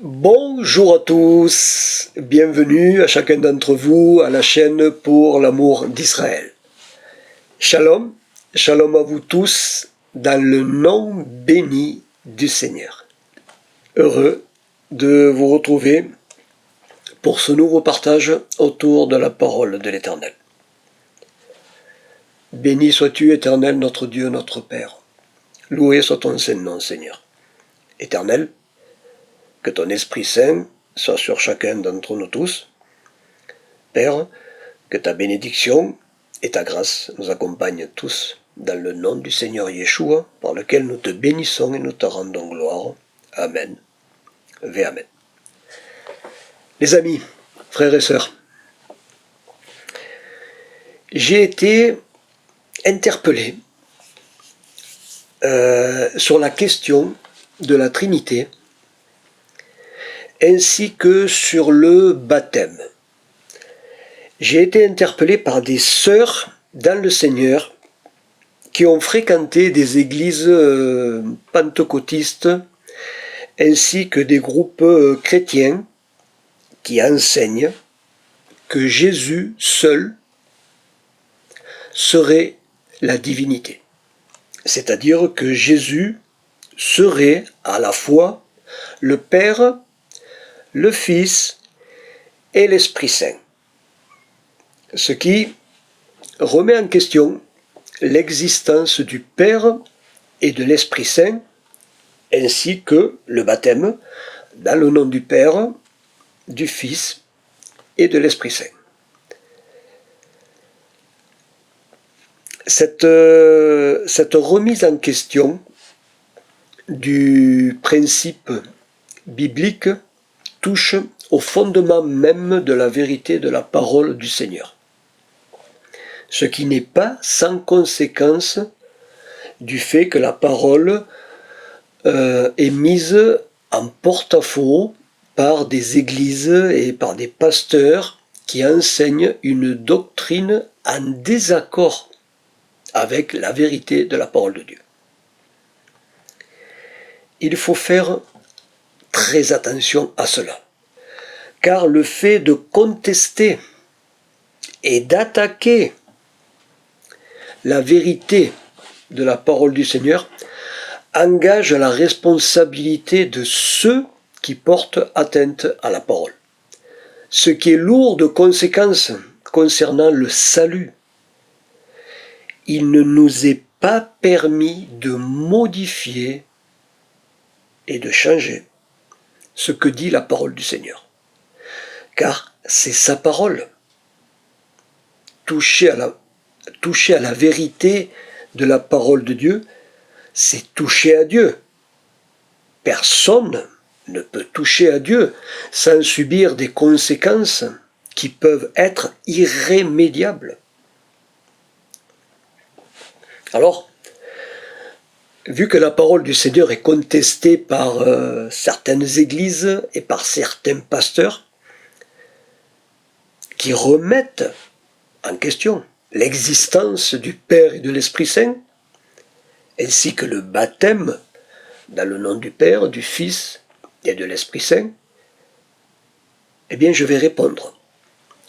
Bonjour à tous, bienvenue à chacun d'entre vous à la chaîne pour l'amour d'Israël. Shalom, shalom à vous tous dans le nom béni du Seigneur. Heureux de vous retrouver pour ce nouveau partage autour de la parole de l'Éternel. Béni sois-tu, Éternel, notre Dieu, notre Père. Loué soit ton Saint-Nom, Seigneur. Éternel, que ton Esprit Saint soit sur chacun d'entre nous tous. Père, que ta bénédiction et ta grâce nous accompagnent tous dans le nom du Seigneur Yeshua, par lequel nous te bénissons et nous te rendons gloire. Amen. Ve Amen. Les amis, frères et sœurs, j'ai été interpellé sur la question de la Trinité ainsi que sur le baptême. J'ai été interpellé par des sœurs dans le Seigneur qui ont fréquenté des églises pentecôtistes ainsi que des groupes chrétiens qui enseignent que Jésus seul serait la divinité. C'est-à-dire que Jésus serait à la fois le Père, le Fils et l'Esprit Saint. Ce qui remet en question l'existence du Père et de l'Esprit Saint, ainsi que le baptême dans le nom du Père, du Fils et de l'Esprit Saint. Cette remise en question du principe biblique touche au fondement même de la vérité de la parole du Seigneur. Ce qui n'est pas sans conséquence du fait que la parole est mise en porte-à-faux par des églises et par des pasteurs qui enseignent une doctrine en désaccord avec la vérité de la parole de Dieu. Il faut faire très attention à cela, car le fait de contester et d'attaquer la vérité de la parole du Seigneur engage la responsabilité de ceux qui portent atteinte à la parole, ce qui est lourd de conséquences concernant le salut. Il ne nous est pas permis de modifier et de changer ce que dit la parole du Seigneur, car c'est sa parole. Toucher à la vérité de la parole de Dieu, c'est toucher à Dieu. Personne ne peut toucher à Dieu sans subir des conséquences qui peuvent être irrémédiables. Alors, vu que la parole du Seigneur est contestée par certaines églises et par certains pasteurs qui remettent en question l'existence du Père et de l'Esprit Saint, ainsi que le baptême dans le nom du Père, du Fils et de l'Esprit Saint, eh bien je vais répondre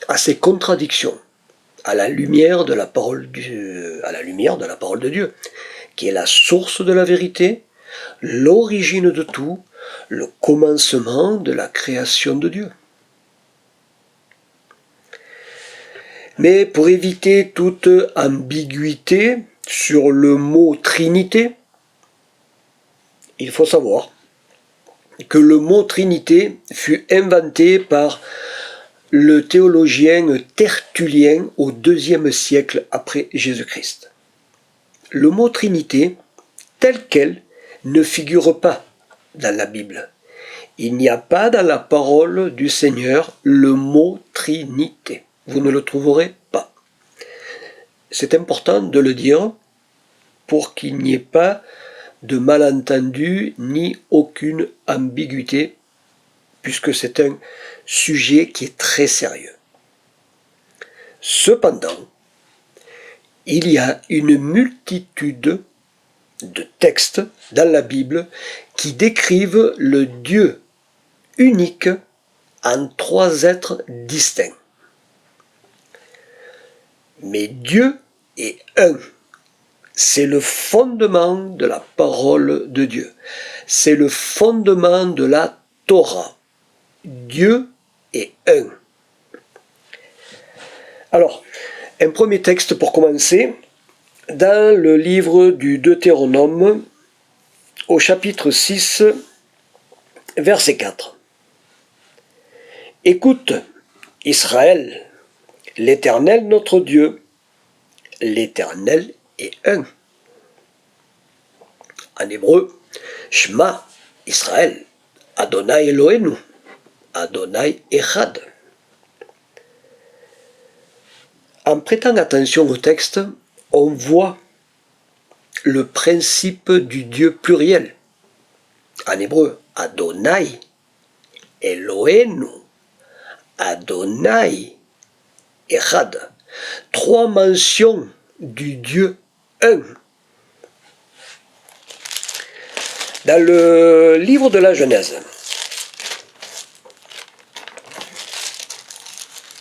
à ces contradictions à la lumière de la parole de Dieu, qui est la source de la vérité, l'origine de tout, le commencement de la création de Dieu. Mais pour éviter toute ambiguïté sur le mot Trinité, il faut savoir que le mot Trinité fut inventé par le théologien Tertullien au IIe siècle après Jésus-Christ. Le mot Trinité, tel quel, ne figure pas dans la Bible. Il n'y a pas dans la parole du Seigneur le mot Trinité. Vous ne le trouverez pas. C'est important de le dire pour qu'il n'y ait pas de malentendu ni aucune ambiguïté, puisque c'est un sujet qui est très sérieux. Cependant, il y a une multitude de textes dans la Bible qui décrivent le Dieu unique en trois êtres distincts. Mais Dieu est un. C'est le fondement de la parole de Dieu. C'est le fondement de la Torah. Dieu est un. Alors, un premier texte pour commencer, dans le livre du Deutéronome, au chapitre 6, verset 4. Écoute, Israël, l'Éternel notre Dieu, l'Éternel est un. En hébreu, Shema Israël, Adonai Elohenu, Adonai Echad. En prêtant attention au texte, on voit le principe du Dieu pluriel. En hébreu, Adonai Elohenu, Adonai Echad. Trois mentions du Dieu un. Dans le livre de la Genèse,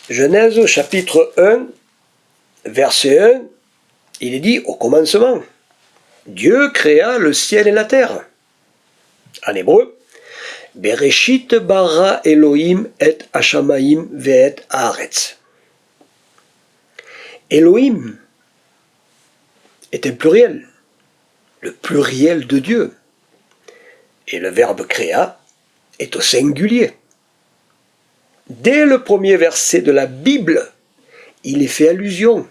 Genèse chapitre 1, verset 1, il est dit au commencement, Dieu créa le ciel et la terre. En hébreu, Bereshit bara Elohim et Hashamaim ve'et haaretz. Elohim est un pluriel, le pluriel de Dieu. Et le verbe créa est au singulier. Dès le premier verset de la Bible, il est fait allusion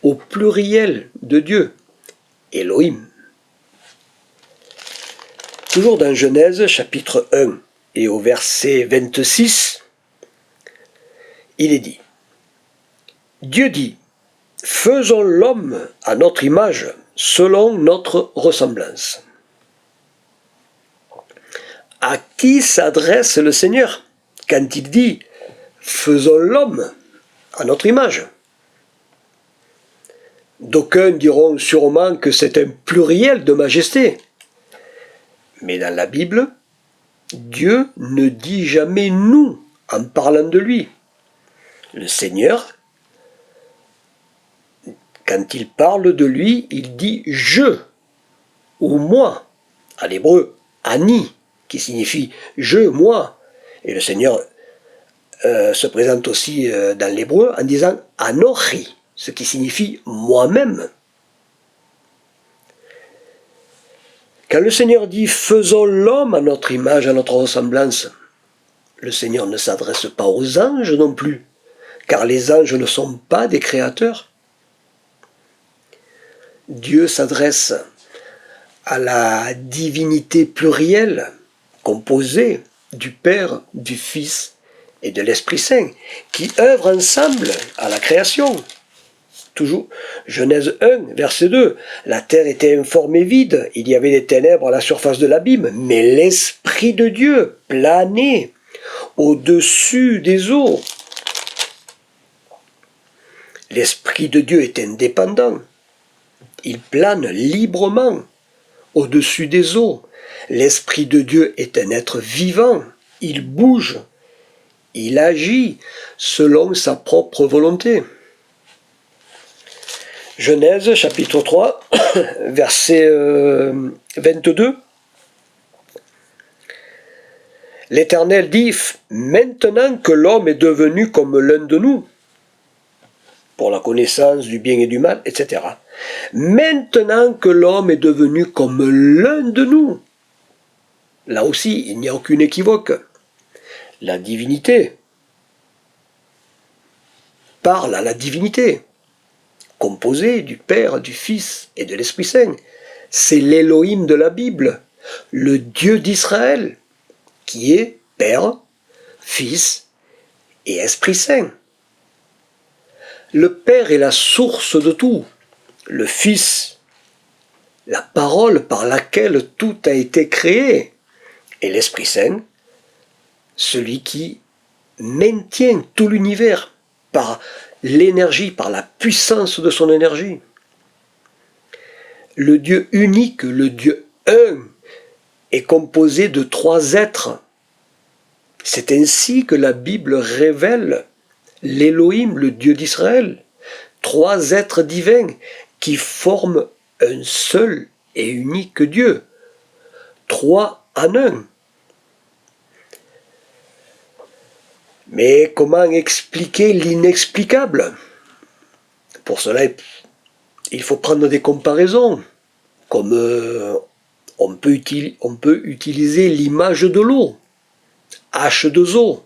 au pluriel de Dieu, Elohim. Toujours dans Genèse chapitre 1 et au verset 26, il est dit, Dieu dit, faisons l'homme à notre image, selon notre ressemblance. À qui s'adresse le Seigneur quand il dit « faisons l'homme à notre image » D'aucuns diront sûrement que c'est un pluriel de majesté. Mais dans la Bible, Dieu ne dit jamais « nous » en parlant de lui. Le Seigneur, quand il parle de lui, il dit « je » ou « moi » à l'hébreu « ani » qui signifie « je, moi ». Et le Seigneur se présente aussi dans l'hébreu en disant « anochi », ce qui signifie « moi-même ». Quand le Seigneur dit « faisons l'homme à notre image, à notre ressemblance », le Seigneur ne s'adresse pas aux anges non plus, car les anges ne sont pas des créateurs. Dieu s'adresse à la divinité plurielle, composée du Père, du Fils et de l'Esprit Saint, qui œuvrent ensemble à la création. Toujours, Genèse 1, verset 2, la terre était informe et vide, il y avait des ténèbres à la surface de l'abîme, mais l'Esprit de Dieu planait au-dessus des eaux. L'Esprit de Dieu est indépendant, il plane librement au-dessus des eaux. L'Esprit de Dieu est un être vivant, il bouge, il agit selon sa propre volonté. Genèse chapitre 3, verset 22. L'Éternel dit, maintenant que l'homme est devenu comme l'un de nous, pour la connaissance du bien et du mal, etc. Maintenant que l'homme est devenu comme l'un de nous, là aussi, il n'y a aucune équivoque. La divinité parle à la divinité, composée du Père, du Fils et de l'Esprit Saint. C'est l'Élohim de la Bible, le Dieu d'Israël, qui est Père, Fils et Esprit Saint. Le Père est la source de tout, le Fils, la parole par laquelle tout a été créé, et l'Esprit Saint, celui qui maintient tout l'univers par l'énergie, par la puissance de son énergie. Le Dieu unique, le Dieu un, est composé de trois êtres. C'est ainsi que la Bible révèle l'Élohim, le Dieu d'Israël, trois êtres divins qui forment un seul et unique Dieu, trois en un. Mais comment expliquer l'inexplicable? Pour cela, il faut prendre des comparaisons, comme on peut utiliser l'image de l'eau, H2O.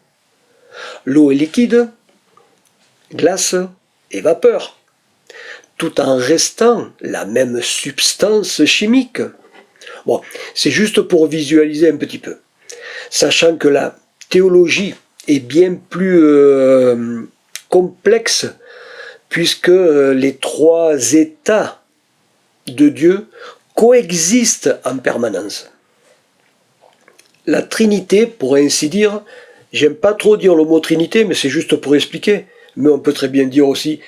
L'eau est liquide, glace et vapeur, tout en restant la même substance chimique. Bon, c'est juste pour visualiser un petit peu, sachant que la théologie est bien plus complexe, puisque les trois états de Dieu coexistent en permanence. La Trinité, pour ainsi dire, j'aime pas trop dire le mot Trinité, mais c'est juste pour expliquer, mais on peut très bien dire aussi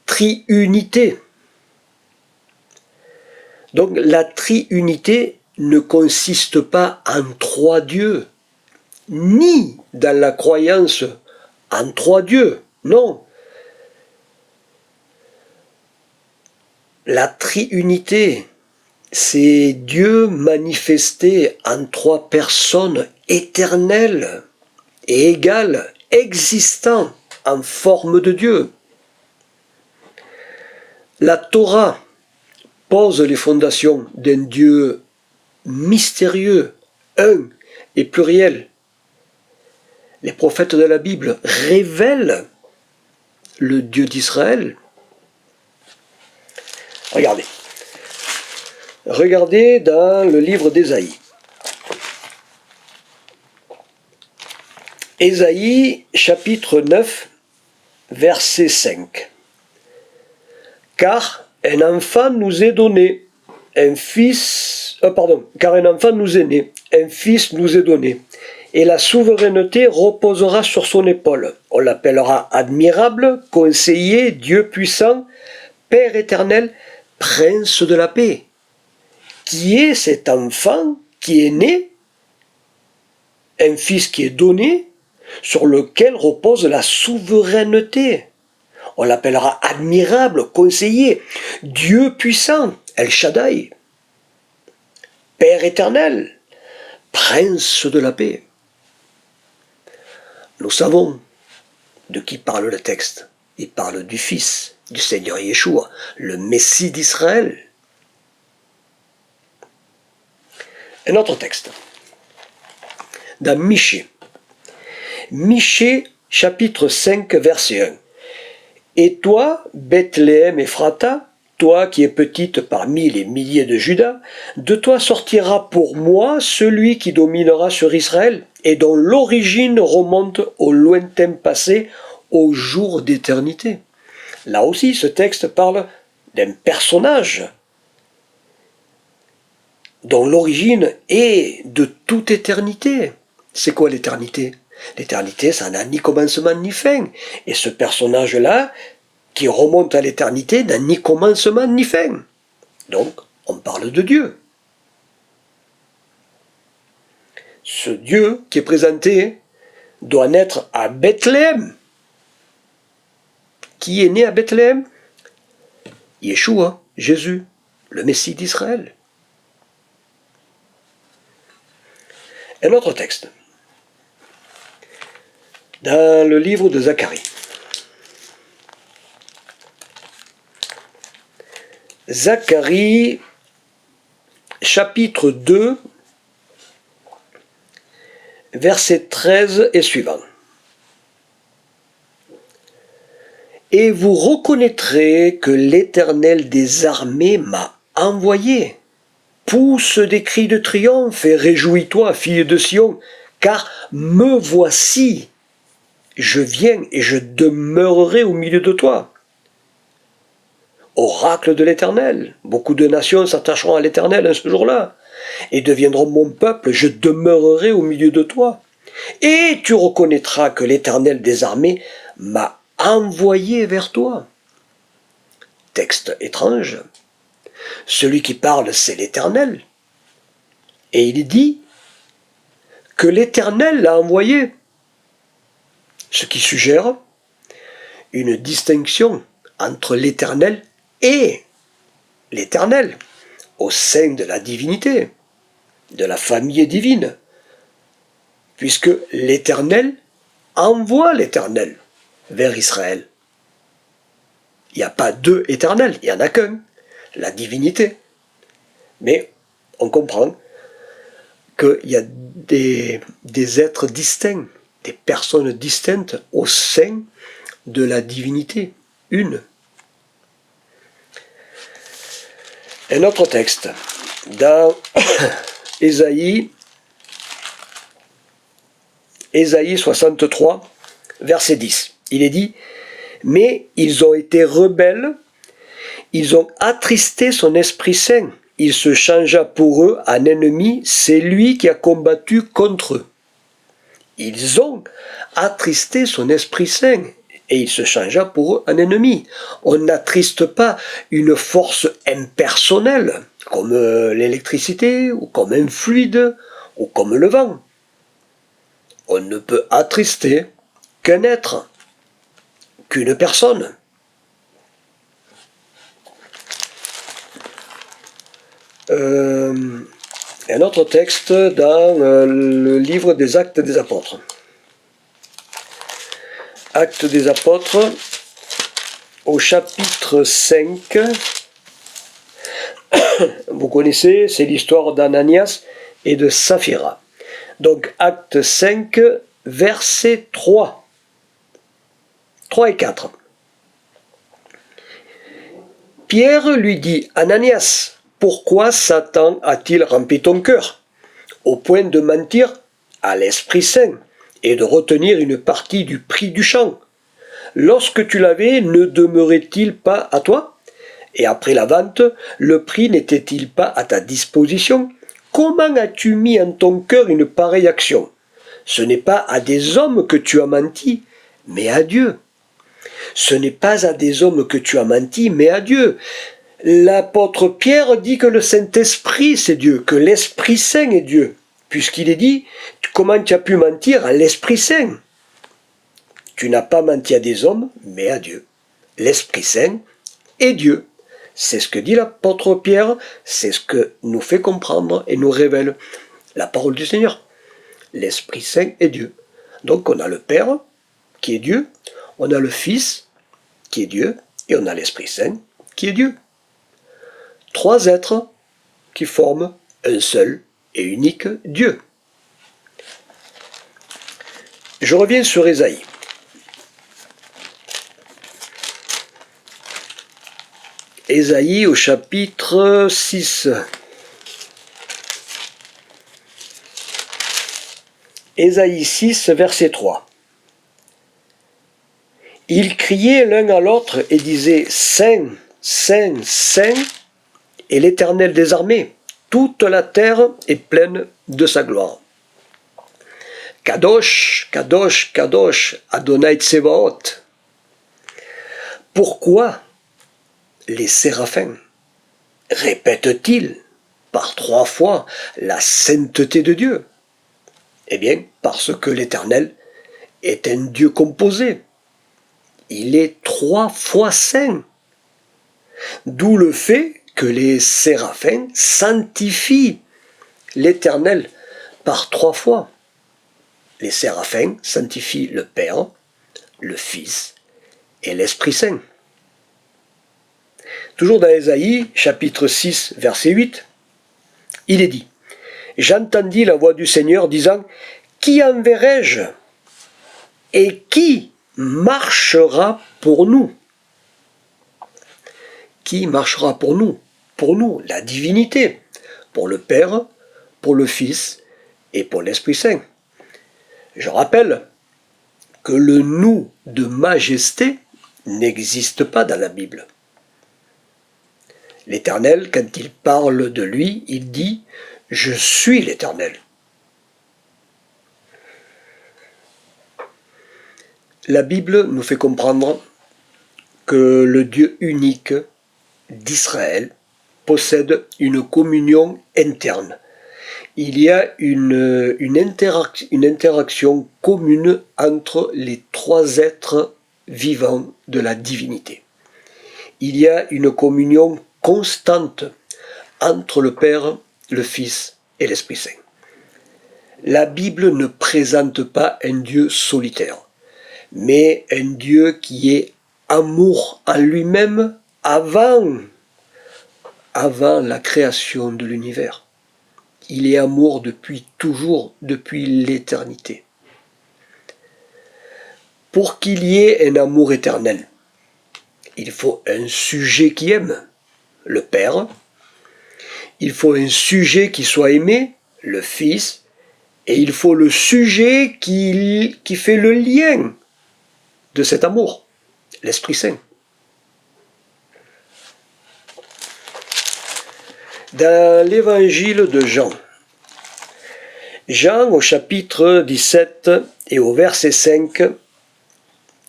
triunité. Donc la triunité ne consiste pas en trois dieux, ni dans la croyance en trois dieux, non. La triunité, c'est Dieu manifesté en trois personnes éternelles et égales, existant en forme de Dieu. La Torah pose les fondations d'un Dieu mystérieux, un et pluriel. Les prophètes de la Bible révèlent le Dieu d'Israël. Regardez dans le livre d'Ésaïe. Ésaïe, chapitre 9, verset 5. Car un enfant nous est donné, car un enfant nous est né, un fils nous est donné, et la souveraineté reposera sur son épaule. On l'appellera admirable, conseiller, Dieu puissant, Père éternel, prince de la paix. Qui est cet enfant qui est né, un fils qui est donné, sur lequel repose la souveraineté? On l'appellera admirable, conseiller, Dieu puissant, El Shaddai, Père éternel, prince de la paix. Nous savons de qui parle le texte. Il parle du Fils du Seigneur Yeshua, le Messie d'Israël. Un autre texte, dans Michée. Michée, chapitre 5, verset 1. Et toi, Bethléem Ephrata, toi qui es petite parmi les milliers de Juda, de toi sortira pour moi celui qui dominera sur Israël, et dont l'origine remonte au lointain passé, au jour d'éternité. Là aussi, ce texte parle d'un personnage dont l'origine est de toute éternité. C'est quoi l'éternité? L'éternité, ça n'a ni commencement ni fin. Et ce personnage-là, qui remonte à l'éternité, n'a ni commencement ni fin. Donc, on parle de Dieu. Ce Dieu qui est présenté doit naître à Bethléem. Qui est né à Bethléem? Yeshua, Jésus, le Messie d'Israël. Un autre texte, dans le livre de Zacharie. Zacharie, chapitre 2, verset 13 et suivant. Et vous reconnaîtrez que l'Éternel des armées m'a envoyé. Pousse des cris de triomphe et réjouis-toi, fille de Sion, car me voici. Je viens et je demeurerai au milieu de toi. Oracle de l'Éternel, beaucoup de nations s'attacheront à l'Éternel ce jour-là, et deviendront mon peuple, je demeurerai au milieu de toi. Et tu reconnaîtras que l'Éternel des armées m'a envoyé vers toi. Texte étrange. Celui qui parle, c'est l'Éternel. Et il dit que l'Éternel l'a envoyé. ce qui suggère une distinction entre l'Éternel et l'Éternel au sein de la divinité, de la famille divine, puisque l'Éternel envoie l'Éternel vers Israël. Il n'y a pas deux éternels, il n'y en a qu'un, la divinité. Mais on comprend qu'il y a des êtres distincts, des personnes distinctes au sein de la divinité, une. Un autre texte, dans Ésaïe 63, verset 10, il est dit « Mais ils ont été rebelles, ils ont attristé son Esprit Saint, il se changea pour eux en ennemi, c'est lui qui a combattu contre eux. » Ils ont attristé son Esprit Saint, et il se changea pour eux en ennemi. On n'attriste pas une force impersonnelle, comme l'électricité, ou comme un fluide, ou comme le vent. On ne peut attrister qu'un être, qu'une personne. Un autre texte dans le livre des Actes des Apôtres. Actes des Apôtres, au chapitre 5. Vous connaissez, c'est l'histoire d'Ananias et de Saphira. Donc, Acte 5, verset 3. 3 et 4. Pierre lui dit, Ananias, pourquoi Satan a-t-il rempli ton cœur, au point de mentir à l'Esprit Saint et de retenir une partie du prix du champ? Lorsque tu l'avais, ne demeurait-il pas à toi? Et après la vente, le prix n'était-il pas à ta disposition? Comment as-tu mis en ton cœur une pareille action? Ce n'est pas à des hommes que tu as menti, mais à Dieu. Ce n'est pas à des hommes que tu as menti, mais à Dieu. L'apôtre Pierre dit que le Saint-Esprit c'est Dieu, que l'Esprit Saint est Dieu, puisqu'il est dit, comment tu as pu mentir à l'Esprit Saint? Tu n'as pas menti à des hommes, mais à Dieu. L'Esprit Saint est Dieu. C'est ce que dit l'apôtre Pierre, c'est ce que nous fait comprendre et nous révèle la parole du Seigneur. L'Esprit Saint est Dieu. Donc on a le Père, qui est Dieu, on a le Fils, qui est Dieu, et on a l'Esprit Saint, qui est Dieu. Trois êtres qui forment un seul et unique Dieu. Je reviens sur Ésaïe. Ésaïe au chapitre 6. Ésaïe 6, verset 3. Ils criaient l'un à l'autre et disaient « Saint, Saint, Saint est l'Éternel des armées, toute la terre est pleine de sa gloire. Kadosh, Kadosh, Kadosh, Adonai Tsebaot. » Pourquoi les séraphins répètent-ils par 3 fois la sainteté de Dieu? Eh bien, parce que l'Éternel est un Dieu composé. Il est 3 fois saint. D'où le fait que les séraphins sanctifient l'Éternel par 3 fois. Les séraphins sanctifient le Père, le Fils et l'Esprit Saint. Toujours dans Ésaïe, chapitre 6, verset 8, il est dit « J'entendis la voix du Seigneur disant « Qui enverrai-je et qui marchera pour nous ?» Qui marchera pour nous? Pour nous, la divinité, pour le Père, pour le Fils et pour l'Esprit Saint. Je rappelle que le nous de majesté n'existe pas dans la Bible. L'Éternel, quand il parle de lui, il dit « Je suis l'Éternel ». La Bible nous fait comprendre que le Dieu unique d'Israël possède une communion interne. il y a une interaction commune entre les trois êtres vivants de la divinité. Il y a une communion constante entre le Père, le Fils et l'Esprit Saint. La Bible ne présente pas un Dieu solitaire, mais un Dieu qui est amour en lui-même avant la création de l'univers. Il est amour depuis toujours, depuis l'éternité. Pour qu'il y ait un amour éternel, il faut un sujet qui aime, le Père. Il faut un sujet qui soit aimé, le Fils. Et il faut le sujet qui fait le lien de cet amour, l'Esprit Saint. Dans l'évangile de Jean, Jean au chapitre 17 et au verset 5,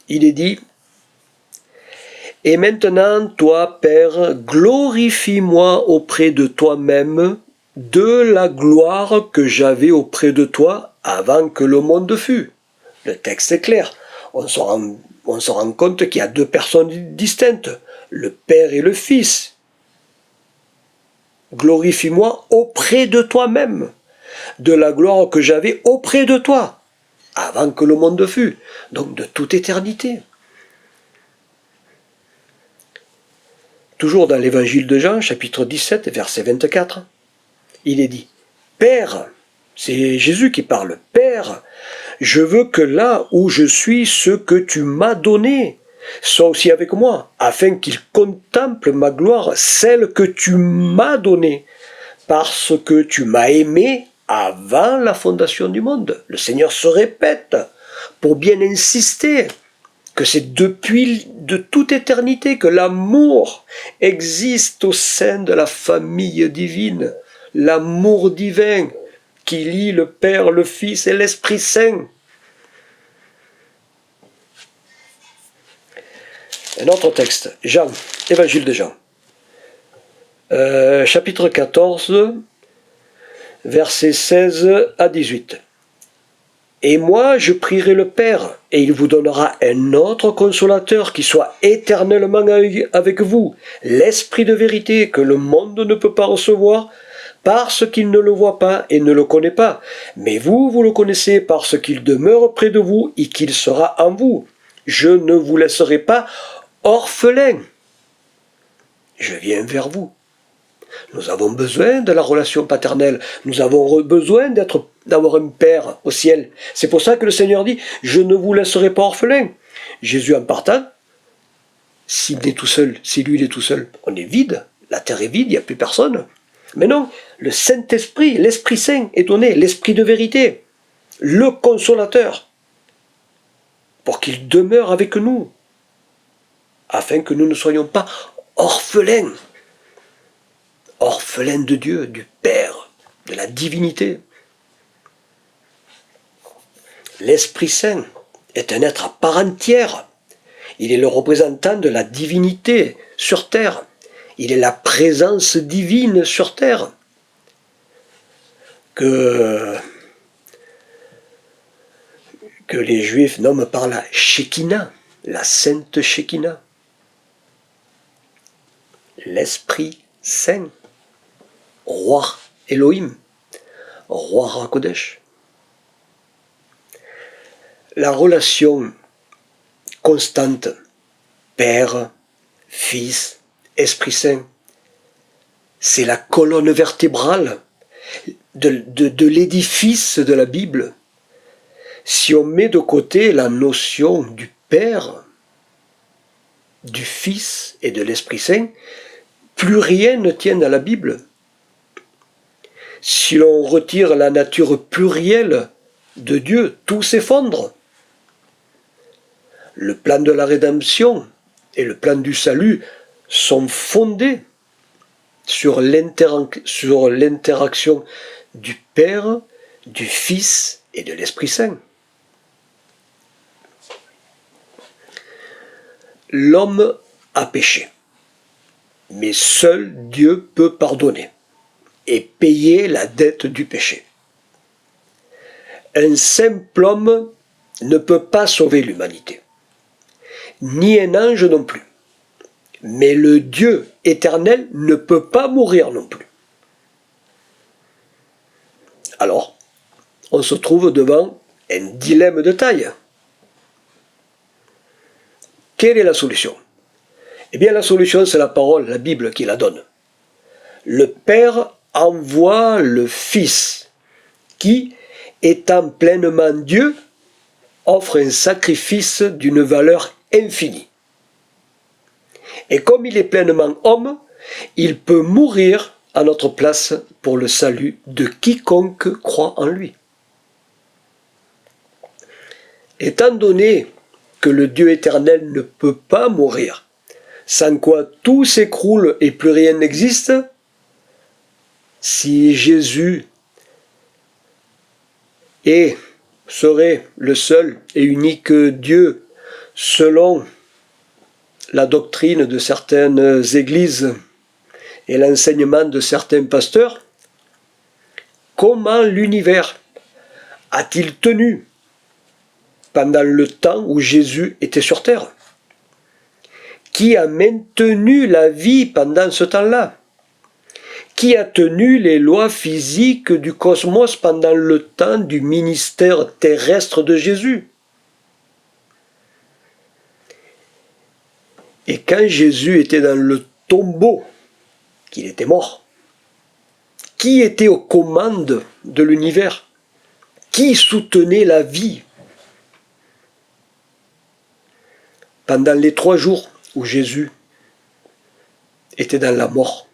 il est dit « Et maintenant, toi, Père, glorifie-moi auprès de toi-même de la gloire que j'avais auprès de toi avant que le monde fût. » Le texte est clair. On se rend compte qu'il y a deux personnes distinctes, le Père et le Fils. Glorifie-moi auprès de toi-même, de la gloire que j'avais auprès de toi, avant que le monde fût, donc de toute éternité. Toujours dans l'évangile de Jean, chapitre 17, verset 24, il est dit « Père », c'est Jésus qui parle, « Père, je veux que là où je suis, ce que tu m'as donné, soit aussi avec moi, afin qu'ils contemplent ma gloire, celle que tu m'as donnée, parce que tu m'as aimé avant la fondation du monde. » Le Seigneur se répète pour bien insister que c'est depuis de toute éternité que l'amour existe au sein de la famille divine, l'amour divin qui lie le Père, le Fils et l'Esprit Saint. Un autre texte, Jean, Évangile de Jean, chapitre 14, versets 16 à 18. « Et moi, je prierai le Père, et il vous donnera un autre consolateur qui soit éternellement avec vous, l'Esprit de vérité que le monde ne peut pas recevoir, parce qu'il ne le voit pas et ne le connaît pas. Mais vous, vous le connaissez parce qu'il demeure près de vous et qu'il sera en vous. Je ne vous laisserai pas orphelins. Je viens vers vous. » Nous avons besoin de la relation paternelle. Nous avons besoin d'avoir un Père au ciel. C'est pour ça que le Seigneur dit « Je ne vous laisserai pas orphelins ». Jésus en partant, s'il est tout seul, si lui il est tout seul, on est vide. La terre est vide, il n'y a plus personne. Mais non, le Saint-Esprit, l'Esprit Saint est donné, l'Esprit de vérité, le consolateur, pour qu'il demeure avec nous, afin que nous ne soyons pas orphelins. Orphelins de Dieu, du Père, de la divinité. L'Esprit Saint est un être à part entière. Il est le représentant de la divinité sur terre. Il est la présence divine sur terre. Que les Juifs nomment par la Shekinah, la Sainte Shekinah. L'Esprit Saint. Roi Elohim, Roi HaKodesh. La relation constante, Père, Fils, Esprit Saint, c'est la colonne vertébrale de l'édifice de la Bible. Si on met de côté la notion du Père, du Fils et de l'Esprit Saint, plus rien ne tient à la Bible. Si l'on retire la nature plurielle de Dieu, tout s'effondre. Le plan de la rédemption et le plan du salut sont fondés sur l'interaction du Père, du Fils et de l'Esprit Saint. L'homme a péché, mais seul Dieu peut pardonner. et payer la dette du péché. Un simple homme ne peut pas sauver l'humanité, ni un ange non plus. Mais le Dieu éternel ne peut pas mourir non plus. Alors, on se trouve devant un dilemme de taille. Quelle est la solution? Eh bien, la solution, c'est la parole, la Bible qui la donne. Le Père envoie le Fils, qui, étant pleinement Dieu, offre un sacrifice d'une valeur infinie. Et comme il est pleinement homme, il peut mourir à notre place pour le salut de quiconque croit en lui. Étant donné que le Dieu éternel ne peut pas mourir, sans quoi tout s'écroule et plus rien n'existe, si Jésus serait le seul et unique Dieu selon la doctrine de certaines églises et l'enseignement de certains pasteurs, comment l'univers a-t-il tenu pendant le temps où Jésus était sur terre? Qui a maintenu la vie pendant ce temps-là? Qui a tenu les lois physiques du cosmos pendant le temps du ministère terrestre de Jésus? Et quand Jésus était dans le tombeau, qu'il était mort, qui était aux commandes de l'univers? Qui soutenait la vie? Pendant les 3 jours où Jésus était dans la mort,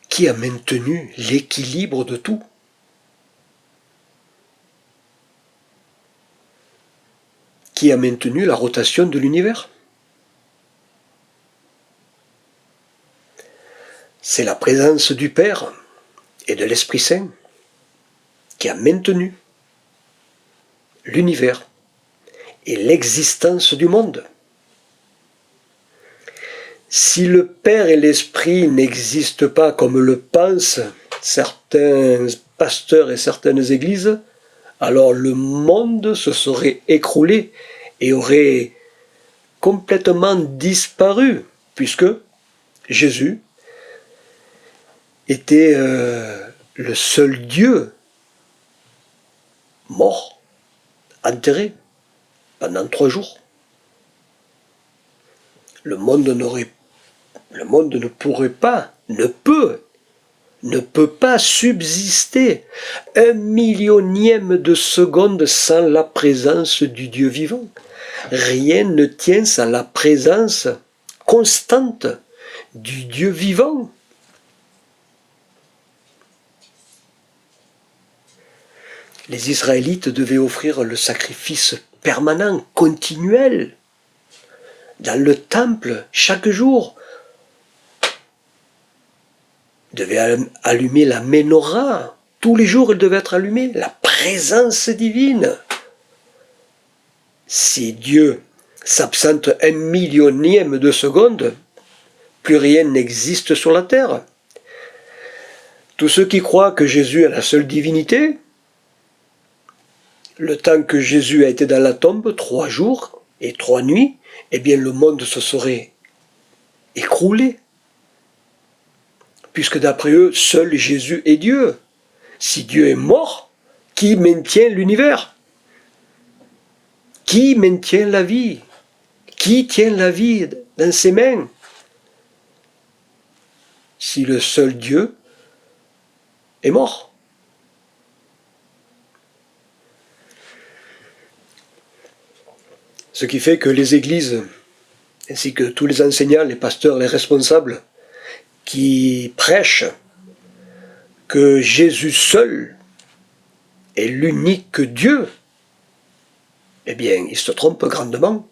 qui a maintenu l'équilibre de tout? Qui a maintenu la rotation de l'univers? C'est la présence du Père et de l'Esprit Saint qui a maintenu l'univers et l'existence du monde. Si le Père et l'Esprit n'existent pas comme le pensent certains pasteurs et certaines églises, alors le monde se serait écroulé et aurait complètement disparu, puisque Jésus était le seul Dieu mort, enterré pendant 3 jours. Le monde ne pourrait pas, ne peut pas subsister 1/1000e de seconde sans la présence du Dieu vivant. Rien ne tient sans la présence constante du Dieu vivant. Les Israélites devaient offrir le sacrifice permanent, continuel, dans le temple, chaque jour. Ils devaient allumer la menorah. Tous les jours, elle devait être allumée. La présence divine. Si Dieu s'absente 1/1000e de seconde, plus rien n'existe sur la terre. Tous ceux qui croient que Jésus est la seule divinité, le temps que Jésus a été dans la tombe, 3 jours et 3 nuits, eh bien le monde se serait écroulé. Puisque d'après eux, seul Jésus est Dieu. Si Dieu est mort, qui maintient l'univers? Qui maintient la vie? Qui tient la vie dans ses mains? Si le seul Dieu est mort. Ce qui fait que les églises, ainsi que tous les enseignants, les pasteurs, les responsables, qui prêchent que Jésus seul est l'unique Dieu, eh bien, ils se trompent grandement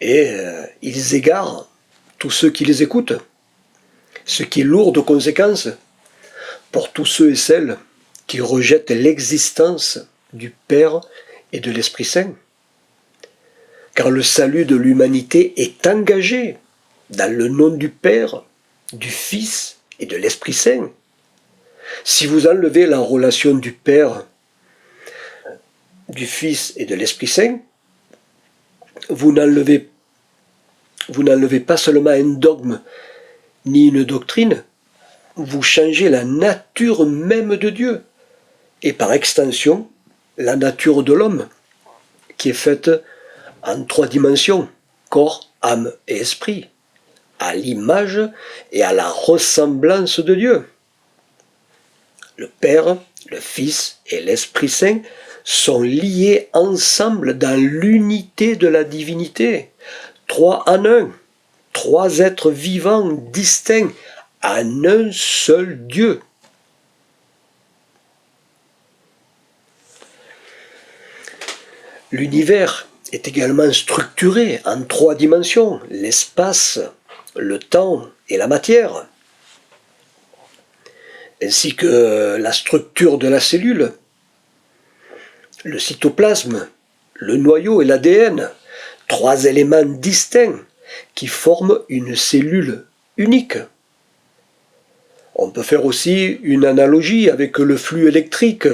et ils égarent tous ceux qui les écoutent, ce qui est lourd de conséquences pour tous ceux et celles qui rejettent l'existence du Père et de l'Esprit Saint. Car le salut de l'humanité est engagé dans le nom du Père, du Fils et de l'Esprit Saint. Si vous enlevez la relation du Père, du Fils et de l'Esprit Saint, vous n'enlevez pas seulement un dogme ni une doctrine, vous changez la nature même de Dieu, et par extension, la nature de l'homme, qui est faite en 3 dimensions, corps, âme et esprit, à l'image et à la ressemblance de Dieu. Le Père, le Fils et l'Esprit Saint sont liés ensemble dans l'unité de la divinité. 3 en 1, 3 êtres vivants distincts en un seul Dieu. L'univers est également structuré en 3 dimensions, l'espace, le temps et la matière, ainsi que la structure de la cellule, le cytoplasme, le noyau et l'ADN, 3 éléments distincts qui forment une cellule unique. On peut faire aussi une analogie avec le flux électrique,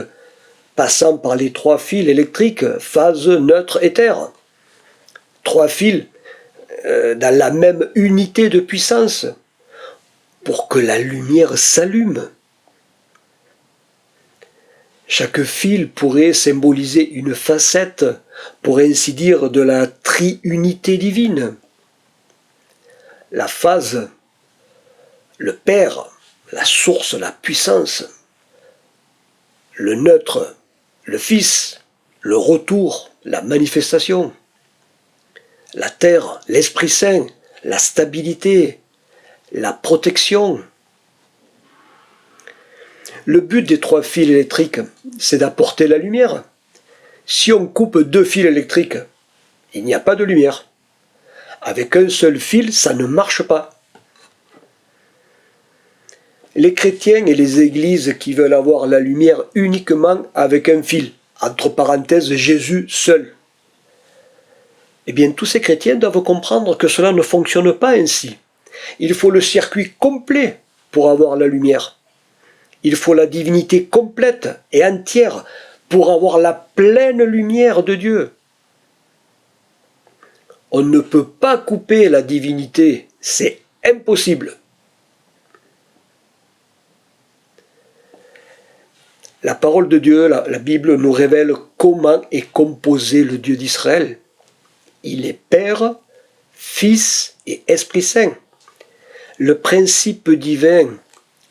passant par les 3 fils électriques, phase, neutre, éther. 3 fils dans la même unité de puissance, pour que la lumière s'allume. Chaque fil pourrait symboliser une facette, pour ainsi dire, de la triunité divine. La phase, le Père, la source, la puissance. Le neutre, le Fils, le retour, la manifestation. La terre, l'Esprit Saint, la stabilité, la protection. Le but des 3 fils électriques, c'est d'apporter la lumière. Si on coupe 2 fils électriques, il n'y a pas de lumière. Avec un seul fil, ça ne marche pas. Les chrétiens et les églises qui veulent avoir la lumière uniquement avec un fil, entre parenthèses Jésus seul, eh bien tous ces chrétiens doivent comprendre que cela ne fonctionne pas ainsi. Il faut le circuit complet pour avoir la lumière. Il faut la divinité complète et entière pour avoir la pleine lumière de Dieu. On ne peut pas couper la divinité, c'est impossible. La parole de Dieu, la Bible nous révèle comment est composé le Dieu d'Israël. Il est Père, Fils et Esprit Saint. Le principe divin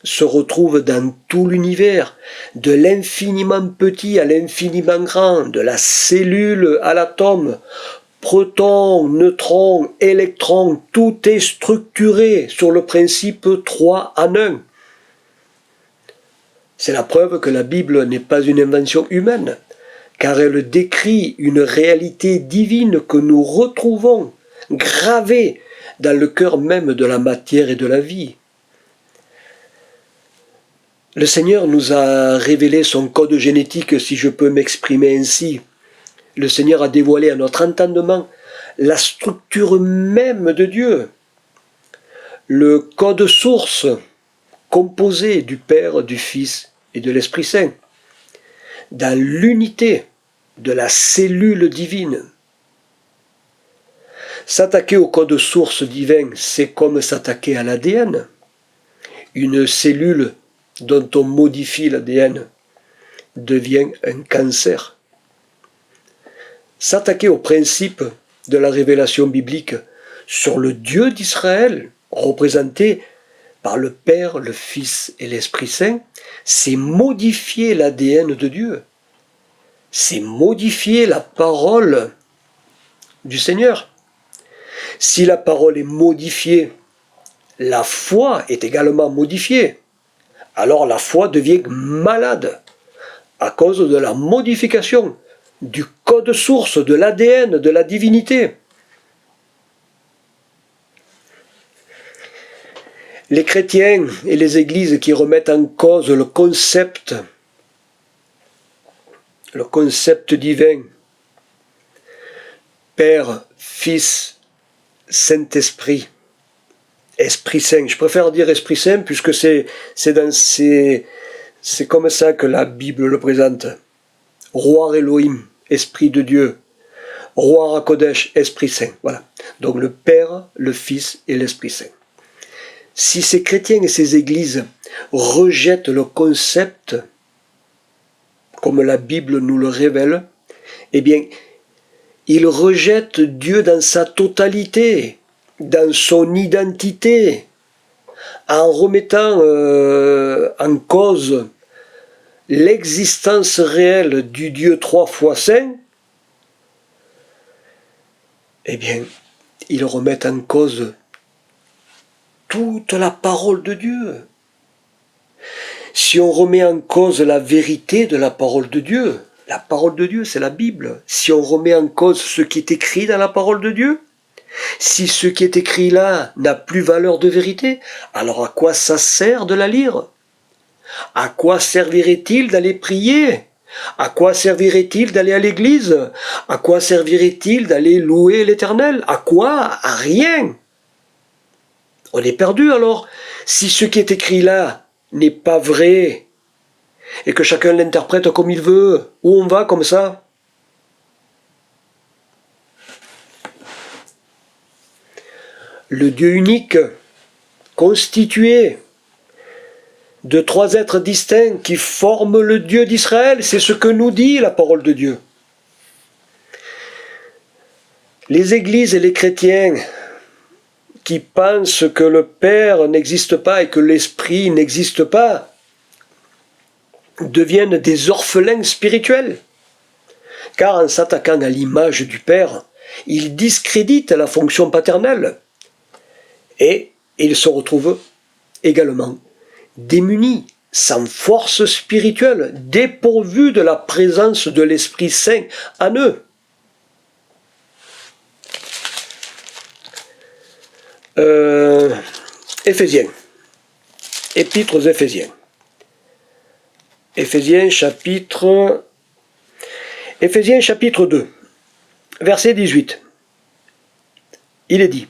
se retrouve dans tout l'univers, de l'infiniment petit à l'infiniment grand, de la cellule à l'atome, protons, neutrons, électrons, tout est structuré sur le principe 3 en 1. C'est la preuve que la Bible n'est pas une invention humaine, car elle décrit une réalité divine que nous retrouvons gravée dans le cœur même de la matière et de la vie. Le Seigneur nous a révélé son code génétique, si je peux m'exprimer ainsi. Le Seigneur a dévoilé à notre entendement la structure même de Dieu, le code source composé du Père, du Fils et de l'Esprit Saint, dans l'unité de la cellule divine. S'attaquer au code source divin, c'est comme s'attaquer à l'ADN. Une cellule dont on modifie l'ADN devient un cancer. S'attaquer au principe de la révélation biblique sur le Dieu d'Israël, représenté par le Père, le Fils et l'Esprit Saint, c'est modifier l'ADN de Dieu. C'est modifier la parole du Seigneur. Si la parole est modifiée, la foi est également modifiée. Alors la foi devient malade à cause de la modification du code source, de l'ADN, de la divinité. Les chrétiens et les églises qui remettent en cause le concept divin, Père, Fils, Saint-Esprit, Esprit Saint. Je préfère dire Esprit Saint puisque c'est comme ça que la Bible le présente. Roi Elohim, Esprit de Dieu. Roi Hakodesh, Esprit Saint. Voilà. Donc le Père, le Fils et l'Esprit Saint. Si ces chrétiens et ces églises rejettent le concept, comme la Bible nous le révèle, eh bien, ils rejettent Dieu dans sa totalité, dans son identité, en remettant en cause l'existence réelle du Dieu 3 fois saint. Eh bien, ils remettent en cause toute la parole de Dieu. Si on remet en cause la vérité de la parole de Dieu, la parole de Dieu, c'est la Bible. Si on remet en cause ce qui est écrit dans la parole de Dieu, si ce qui est écrit là n'a plus valeur de vérité, alors à quoi ça sert de la lire? À quoi servirait-il d'aller prier? À quoi servirait-il d'aller à l'église? À quoi servirait-il d'aller louer l'Éternel? À quoi? À rien. On est perdu alors. Si ce qui est écrit là n'est pas vrai, et que chacun l'interprète comme il veut, où on va comme ça? Le Dieu unique, constitué de 3 êtres distincts qui forment le Dieu d'Israël, c'est ce que nous dit la parole de Dieu. Les églises et les chrétiens qui pensent que le Père n'existe pas et que l'Esprit n'existe pas deviennent des orphelins spirituels. Car en s'attaquant à l'image du Père, ils discréditent la fonction paternelle et ils se retrouvent également démunis, sans force spirituelle, dépourvus de la présence de l'Esprit Saint en eux. Éphésiens. Épître aux Éphésiens. Éphésiens chapitre 2, verset 18. Il est dit: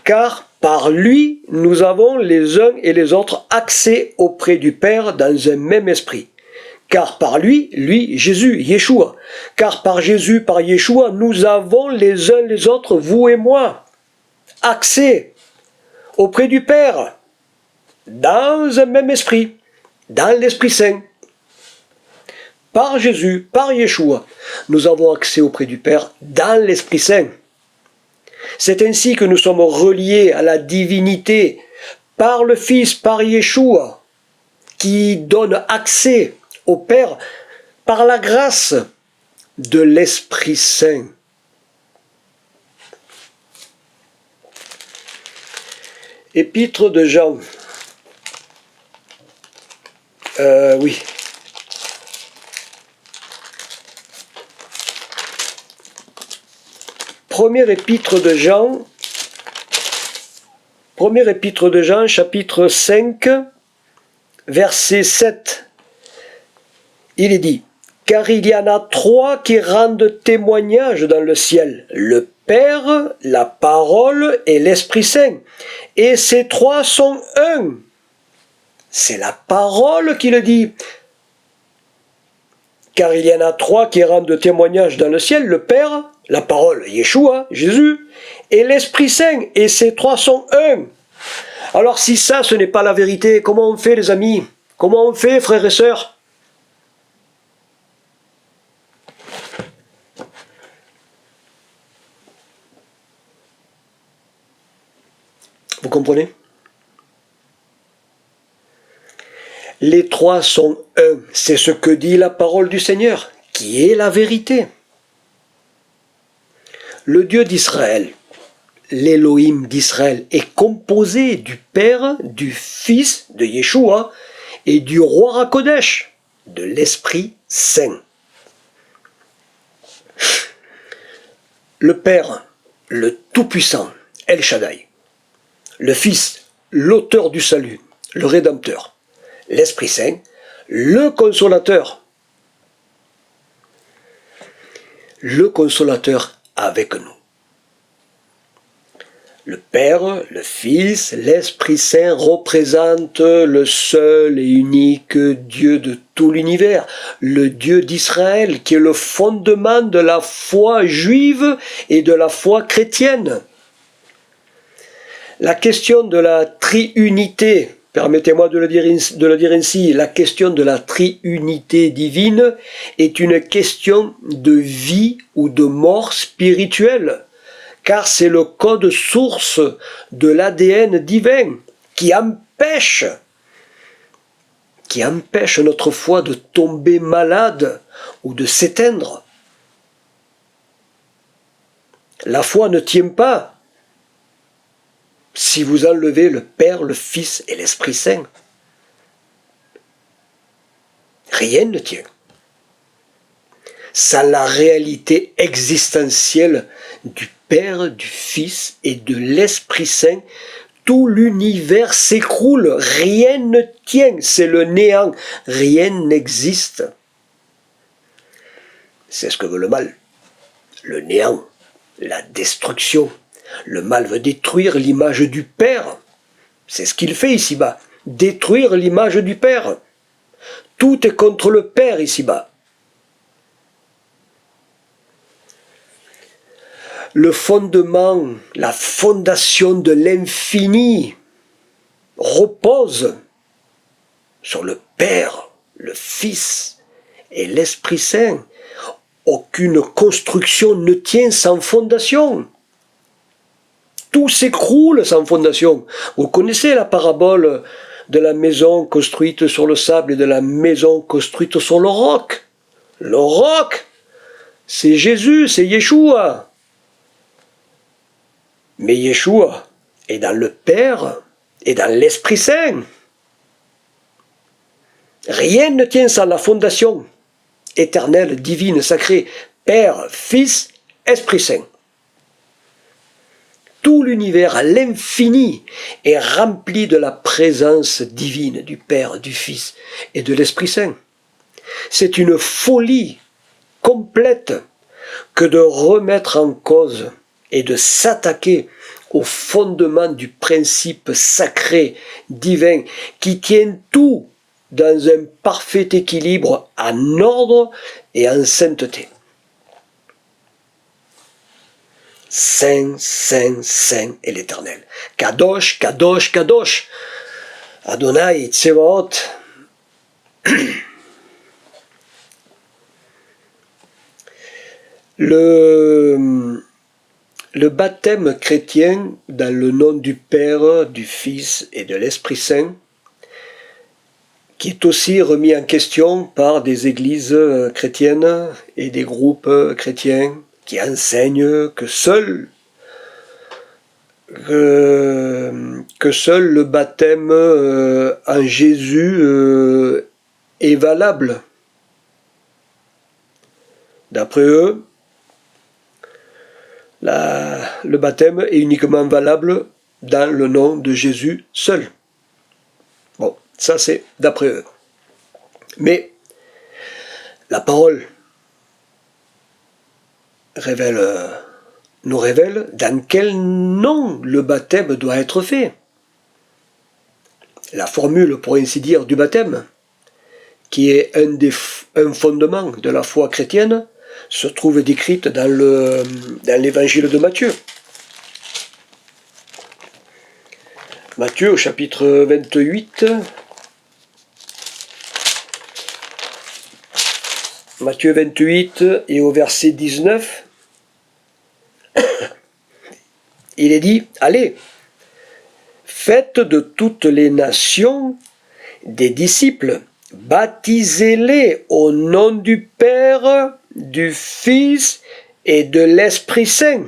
car par lui, nous avons les uns et les autres accès auprès du Père dans un même esprit. Car par lui, Jésus, Yeshua, car par Jésus, par Yeshua, nous avons les uns les autres, vous et moi, accès auprès du Père, dans un même esprit, dans l'Esprit Saint. Par Jésus, par Yeshua, nous avons accès auprès du Père dans l'Esprit Saint. C'est ainsi que nous sommes reliés à la divinité par le Fils, par Yeshua, qui donne accès au Père par la grâce de l'Esprit Saint. Épître de Jean. Oui. Premier épître de Jean, chapitre 5, verset 7. Il est dit: car il y en a 3 qui rendent témoignage dans le ciel, le Père, la parole et l'Esprit Saint. Et ces 3 sont un. C'est la parole qui le dit. Car il y en a 3 qui rendent témoignage dans le ciel, le Père, la parole, Yeshua, Jésus, et l'Esprit Saint. Et ces 3 sont un. Alors si ça, ce n'est pas la vérité, comment on fait, les amis? Comment on fait, frères et sœurs? Vous comprenez? Les 3 sont un. C'est ce que dit la parole du Seigneur, qui est la vérité. Le Dieu d'Israël, l'Élohim d'Israël, est composé du Père, du Fils, de Yeshua, et du Roi Hakodesh, de l'Esprit Saint. Le Père, le Tout-Puissant, El Shaddai. Le Fils, l'auteur du salut, le Rédempteur. L'Esprit Saint, le Consolateur. Le Consolateur avec nous. Le Père, le Fils, l'Esprit Saint représentent le seul et unique Dieu de tout l'univers, le Dieu d'Israël, qui est le fondement de la foi juive et de la foi chrétienne. La question de la triunité, permettez-moi de le dire ainsi, la question de la triunité divine est une question de vie ou de mort spirituelle, car c'est le code source de l'ADN divin qui empêche notre foi de tomber malade ou de s'éteindre. La foi ne tient pas si vous enlevez le Père, le Fils et l'Esprit Saint. Rien ne tient. Sans la réalité existentielle du Père, du Fils et de l'Esprit Saint, tout l'univers s'écroule, rien ne tient, c'est le néant, rien n'existe. C'est ce que veut le mal, le néant, la destruction. Le mal veut détruire l'image du Père. C'est ce qu'il fait ici-bas. Détruire l'image du Père. Tout est contre le Père ici-bas. Le fondement, la fondation de l'infini repose sur le Père, le Fils et l'Esprit Saint. Aucune construction ne tient sans fondation. Tout s'écroule sans fondation. Vous connaissez la parabole de la maison construite sur le sable et de la maison construite sur le roc. Le roc, c'est Jésus, c'est Yeshua. Mais Yeshua est dans le Père et dans l'Esprit Saint. Rien ne tient sans la fondation éternelle, divine, sacrée, Père, Fils, Esprit Saint. Tout l'univers à l'infini est rempli de la présence divine du Père, du Fils et de l'Esprit Saint. C'est une folie complète que de remettre en cause et de s'attaquer au fondement du principe sacré, divin, qui tient tout dans un parfait équilibre en ordre et en sainteté. Saint, Saint, Saint est l'Éternel. Kadosh, Kadosh, Kadosh. Adonai, Tsevaot. Le baptême chrétien dans le nom du Père, du Fils et de l'Esprit Saint, qui est aussi remis en question par des églises chrétiennes et des groupes chrétiens qui enseignent que seul le baptême en Jésus est valable. D'après eux, le baptême est uniquement valable dans le nom de Jésus seul. Bon, ça c'est d'après eux. Mais la parole nous révèle dans quel nom le baptême doit être fait. La formule, pour ainsi dire, du baptême, qui est un fondement de la foi chrétienne, se trouve décrite dans l'évangile de Matthieu. Matthieu au chapitre 28. Matthieu 28 et au verset 19. Il est dit, allez, faites de toutes les nations des disciples, baptisez-les au nom du Père, du Fils et de l'Esprit Saint.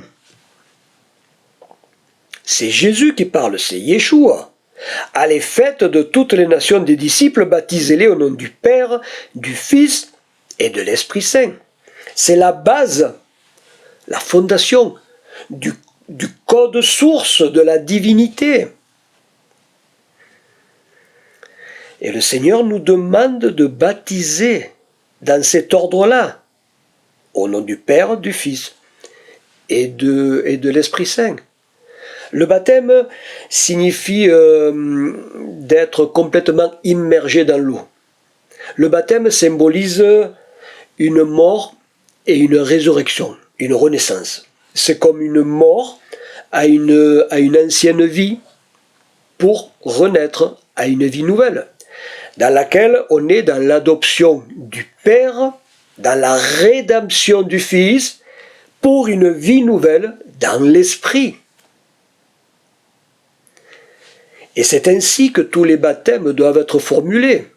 C'est Jésus qui parle, c'est Yeshua. Allez, faites de toutes les nations des disciples, baptisez-les au nom du Père, du Fils et de l'Esprit Saint. C'est la base, la fondation du code source de la divinité. Et le Seigneur nous demande de baptiser dans cet ordre-là, au nom du Père, du Fils et de l'Esprit Saint. Le baptême signifie d'être complètement immergé dans l'eau. Le baptême symbolise une mort et une résurrection, une renaissance. C'est comme une mort à une ancienne vie pour renaître à une vie nouvelle, dans laquelle on est dans l'adoption du Père, dans la rédemption du Fils, pour une vie nouvelle dans l'Esprit. Et c'est ainsi que tous les baptêmes doivent être formulés,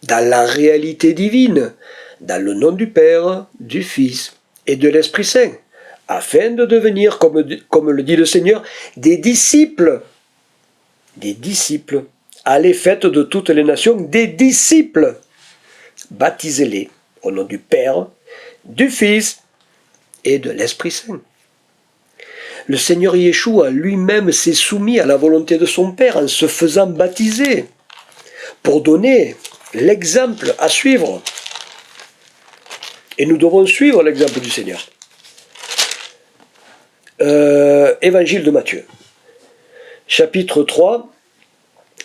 dans la réalité divine, dans le nom du Père, du Fils et de l'Esprit Saint, afin de devenir, comme le dit le Seigneur, des disciples. Des disciples. Allez, faites de toutes les nations des disciples. Baptisez-les au nom du Père, du Fils et de l'Esprit Saint. Le Seigneur Yeshua lui-même s'est soumis à la volonté de son Père en se faisant baptiser pour donner l'exemple à suivre. Et nous devons suivre l'exemple du Seigneur. Évangile de Matthieu, chapitre 3,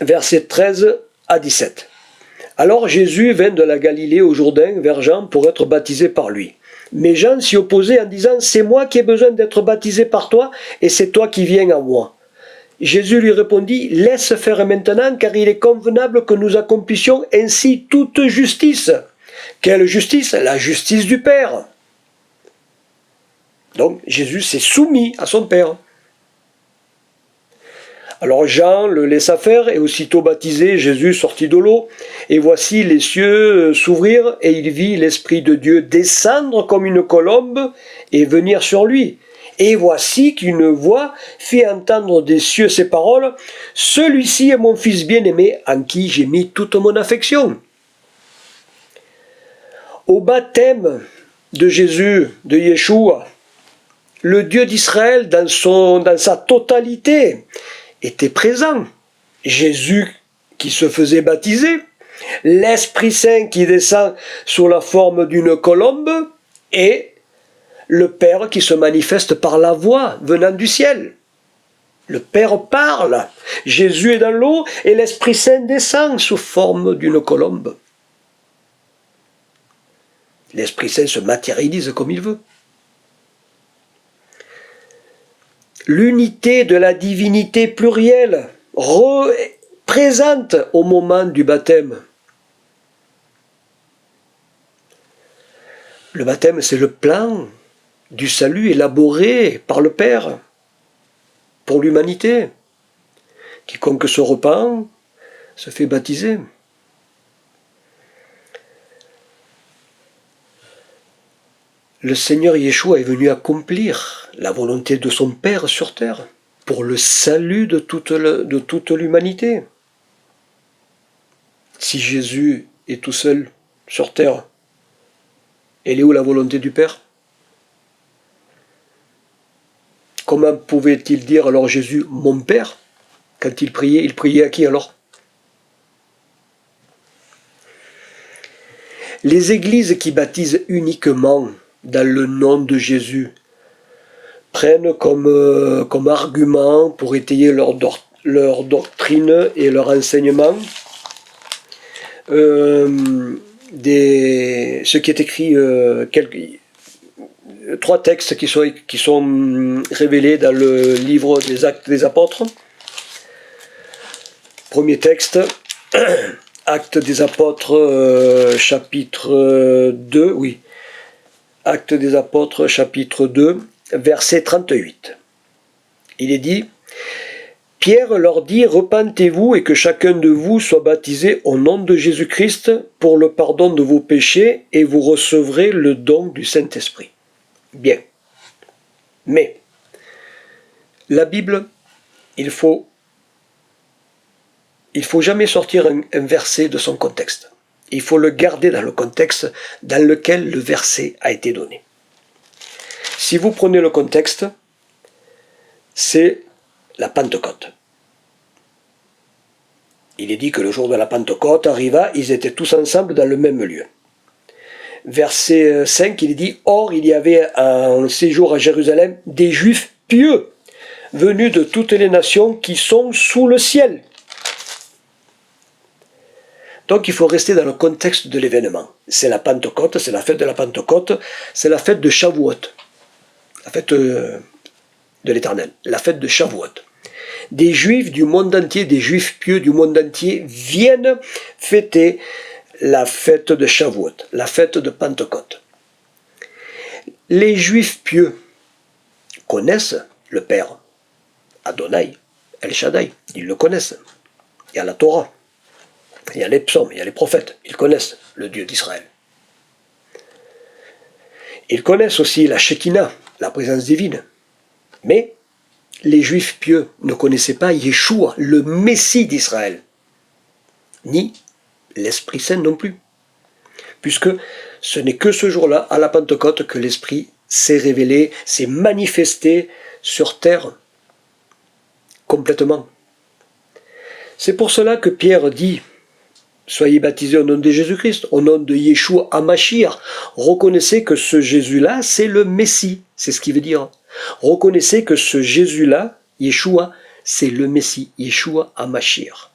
versets 13 à 17. Alors Jésus vint de la Galilée au Jourdain vers Jean pour être baptisé par lui. Mais Jean s'y opposait en disant « C'est moi qui ai besoin d'être baptisé par toi, et c'est toi qui viens à moi. » Jésus lui répondit « Laisse faire maintenant, car il est convenable que nous accomplissions ainsi toute justice. » Quelle justice? La justice du Père. Donc Jésus s'est soumis à son Père. Alors Jean le laissa faire, et aussitôt baptisé, Jésus sortit de l'eau, et voici les cieux s'ouvrirent, et il vit l'Esprit de Dieu descendre comme une colombe, et venir sur lui. Et voici qu'une voix fit entendre des cieux ces paroles, « Celui-ci est mon Fils bien-aimé, en qui j'ai mis toute mon affection. » Au baptême de Jésus, de Yeshua, le Dieu d'Israël dans sa totalité était présent. Jésus qui se faisait baptiser, l'Esprit Saint qui descend sous la forme d'une colombe et le Père qui se manifeste par la voix venant du ciel. Le Père parle, Jésus est dans l'eau et l'Esprit Saint descend sous forme d'une colombe. L'Esprit Saint se matérialise comme il veut. L'unité de la divinité plurielle présente au moment du baptême. Le baptême, c'est le plan du salut élaboré par le Père pour l'humanité. Quiconque se repent se fait baptiser. Le Seigneur Yeshua est venu accomplir la volonté de son Père sur terre pour le salut de toute l'humanité. Si Jésus est tout seul sur terre, elle est où la volonté du Père? Comment pouvait-il dire alors Jésus, mon Père? Quand il priait à qui alors? Les églises qui baptisent uniquement dans le nom de Jésus prennent comme argument pour étayer leur doctrine et leur enseignement ce qui est écrit, trois textes qui sont révélés dans le livre des Actes des Apôtres. Premier texte, Actes des Apôtres, chapitre 2, oui. Actes des Apôtres, chapitre 2, verset 38. Il est dit « Pierre leur dit, repentez-vous et que chacun de vous soit baptisé au nom de Jésus-Christ pour le pardon de vos péchés et vous recevrez le don du Saint-Esprit. » Bien. Mais, la Bible, il faut jamais sortir un verset de son contexte. Il faut le garder dans le contexte dans lequel le verset a été donné. Si vous prenez le contexte, c'est la Pentecôte. Il est dit que le jour de la Pentecôte arriva, ils étaient tous ensemble dans le même lieu. Verset 5, il est dit « Or, il y avait un séjour à Jérusalem des Juifs pieux, venus de toutes les nations qui sont sous le ciel. Donc il faut rester dans le contexte de l'événement. C'est la Pentecôte, c'est la fête de la Pentecôte, c'est la fête de Shavuot, la fête de l'Éternel, la fête de Shavuot. Des Juifs du monde entier, des Juifs pieux du monde entier viennent fêter la fête de Shavuot, la fête de Pentecôte. Les Juifs pieux connaissent le Père, Adonai, El Shaddai, ils le connaissent. Il y a la Torah, il y a les psaumes, il y a les prophètes, ils connaissent le Dieu d'Israël. Ils connaissent aussi la Shekinah, la présence divine. Mais les Juifs pieux ne connaissaient pas Yeshua, le Messie d'Israël, ni l'Esprit Saint non plus, puisque ce n'est que ce jour-là, à la Pentecôte, que l'Esprit s'est révélé, s'est manifesté sur terre complètement. C'est pour cela que Pierre dit « Soyez baptisés au nom de Jésus-Christ, au nom de Yeshua HaMashiach. Reconnaissez que ce Jésus-là, c'est le Messie. » C'est ce qu'il veut dire. Reconnaissez que ce Jésus-là, Yeshua, c'est le Messie, Yeshua HaMashiach.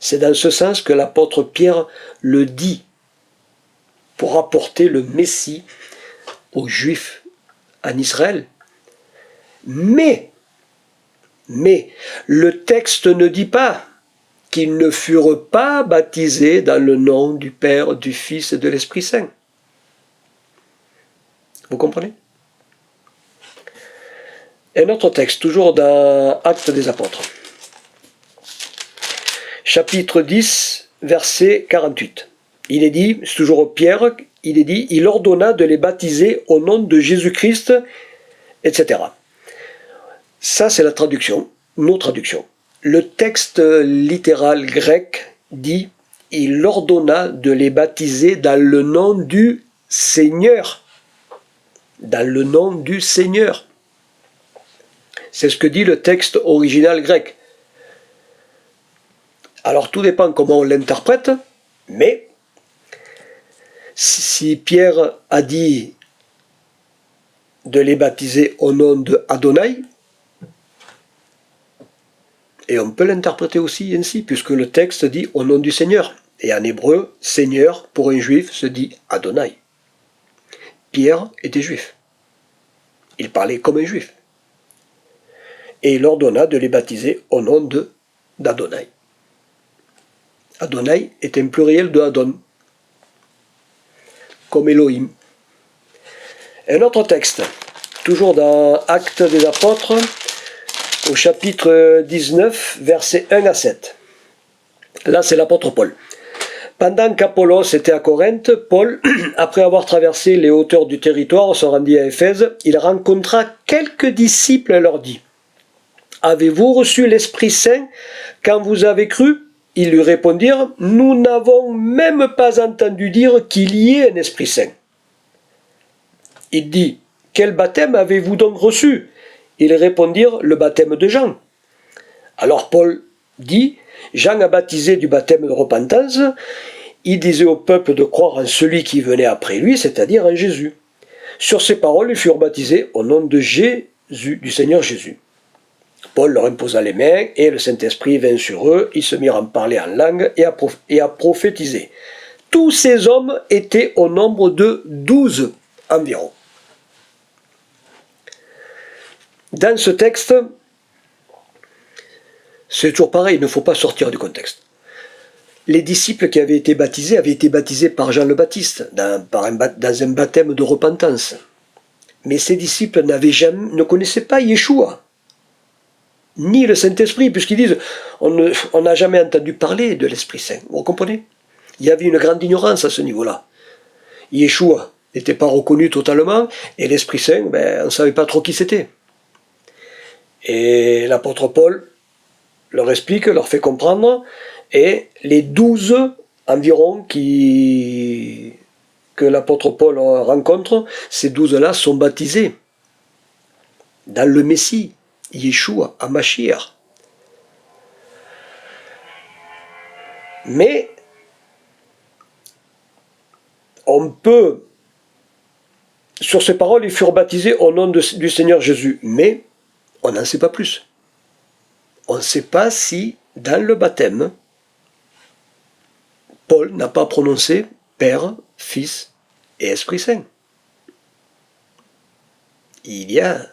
C'est dans ce sens que l'apôtre Pierre le dit pour apporter le Messie aux Juifs en Israël. Mais le texte ne dit pas qu'ils ne furent pas baptisés dans le nom du Père, du Fils et de l'Esprit Saint. Vous comprenez? Un autre texte, toujours dans Actes des Apôtres. Chapitre 10, verset 48. Il est dit, c'est toujours Pierre, il est dit, il ordonna de les baptiser au nom de Jésus-Christ, etc. Ça, c'est la traduction, nos traductions. Le texte littéral grec dit, il ordonna de les baptiser dans le nom du Seigneur. Dans le nom du Seigneur. C'est ce que dit le texte original grec. Alors tout dépend comment on l'interprète, mais si Pierre a dit de les baptiser au nom de Adonai, et on peut l'interpréter aussi ainsi, puisque le texte dit au nom du Seigneur. Et en hébreu, Seigneur, pour un juif, se dit Adonai. Pierre était juif. Il parlait comme un juif. Et il ordonna de les baptiser au nom d'Adonai. Adonai est un pluriel de Adon, comme Elohim. Un autre texte, toujours dans Actes des Apôtres, au chapitre 19, versets 1 à 7. Là, c'est l'apôtre Paul. Pendant qu'Apollos était à Corinthe, Paul, après avoir traversé les hauteurs du territoire, se rendit à Éphèse. Il rencontra quelques disciples et leur dit « Avez-vous reçu l'Esprit Saint quand vous avez cru ?» Ils lui répondirent « Nous n'avons même pas entendu dire qu'il y ait un Esprit Saint. » Il dit « Quel baptême avez-vous donc reçu ?» Ils répondirent « Le baptême de Jean. » Alors Paul dit « Jean a baptisé du baptême de repentance. Il disait au peuple de croire en celui qui venait après lui, c'est-à-dire en Jésus. » Sur ces paroles, ils furent baptisés au nom de Jésus, du Seigneur Jésus. Paul leur imposa les mains et le Saint-Esprit vint sur eux. Ils se mirent à parler en langue et à prophétiser. Tous ces hommes étaient au nombre de 12 environ. Dans ce texte, c'est toujours pareil, il ne faut pas sortir du contexte. Les disciples qui avaient été baptisés par Jean le Baptiste, dans un baptême de repentance. Mais ces disciples ne connaissaient pas Yeshua, ni le Saint-Esprit, puisqu'ils disent on n'a jamais entendu parler de l'Esprit Saint. Vous comprenez? Il y avait une grande ignorance à ce niveau-là. Yeshua n'était pas reconnu totalement, et l'Esprit Saint, on ne savait pas trop qui c'était. Et l'apôtre Paul leur explique, leur fait comprendre, et les 12 environ que l'apôtre Paul rencontre, ces 12-là sont baptisés dans le Messie, Yeshua HaMashiach. Mais on peut, sur ces paroles, ils furent baptisés au nom du Seigneur Jésus, mais On n'en sait pas plus. On ne sait pas si, dans le baptême, Paul n'a pas prononcé Père, Fils et Esprit Saint. Il y a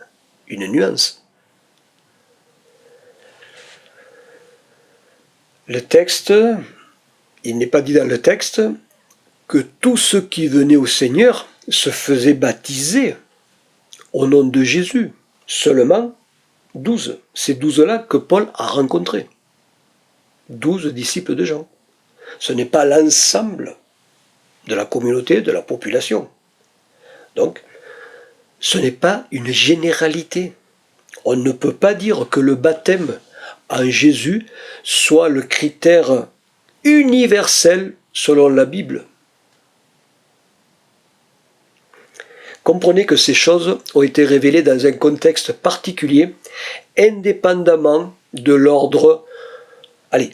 une nuance. Le texte, il n'est pas dit dans le texte que tous ceux qui venaient au Seigneur se faisaient baptiser au nom de Jésus. Seulement 12. C'est 12-là que Paul a rencontrés. 12 disciples de Jean. Ce n'est pas l'ensemble de la communauté, de la population. Donc, ce n'est pas une généralité. On ne peut pas dire que le baptême en Jésus soit le critère universel selon la Bible. Comprenez que ces choses ont été révélées dans un contexte particulier, indépendamment de l'ordre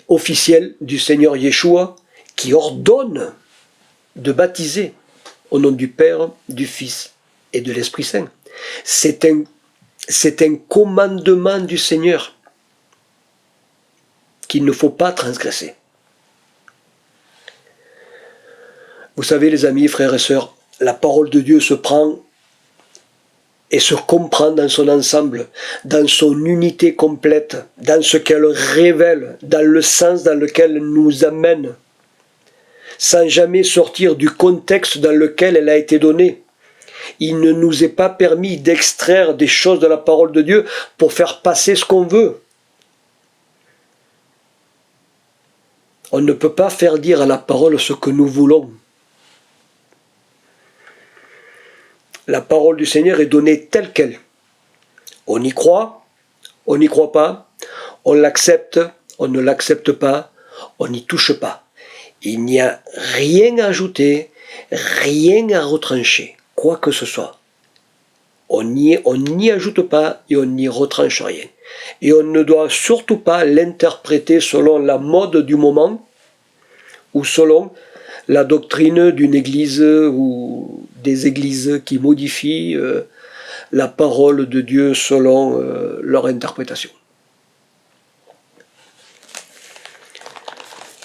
officiel du Seigneur Yeshua, qui ordonne de baptiser au nom du Père, du Fils et de l'Esprit Saint. C'est un commandement du Seigneur qu'il ne faut pas transgresser. Vous savez, les amis, frères et sœurs, la parole de Dieu se prend et se comprend dans son ensemble, dans son unité complète, dans ce qu'elle révèle, dans le sens dans lequel elle nous amène, sans jamais sortir du contexte dans lequel elle a été donnée. Il ne nous est pas permis d'extraire des choses de la parole de Dieu pour faire passer ce qu'on veut. On ne peut pas faire dire à la parole ce que nous voulons. La parole du Seigneur est donnée telle qu'elle. On y croit, on n'y croit pas, on l'accepte, on ne l'accepte pas, on n'y touche pas. Il n'y a rien à ajouter, rien à retrancher, quoi que ce soit. On n'y ajoute pas et on n'y retranche rien. Et on ne doit surtout pas l'interpréter selon la mode du moment ou selon la doctrine d'une église ou des églises qui modifient la parole de Dieu selon leur interprétation.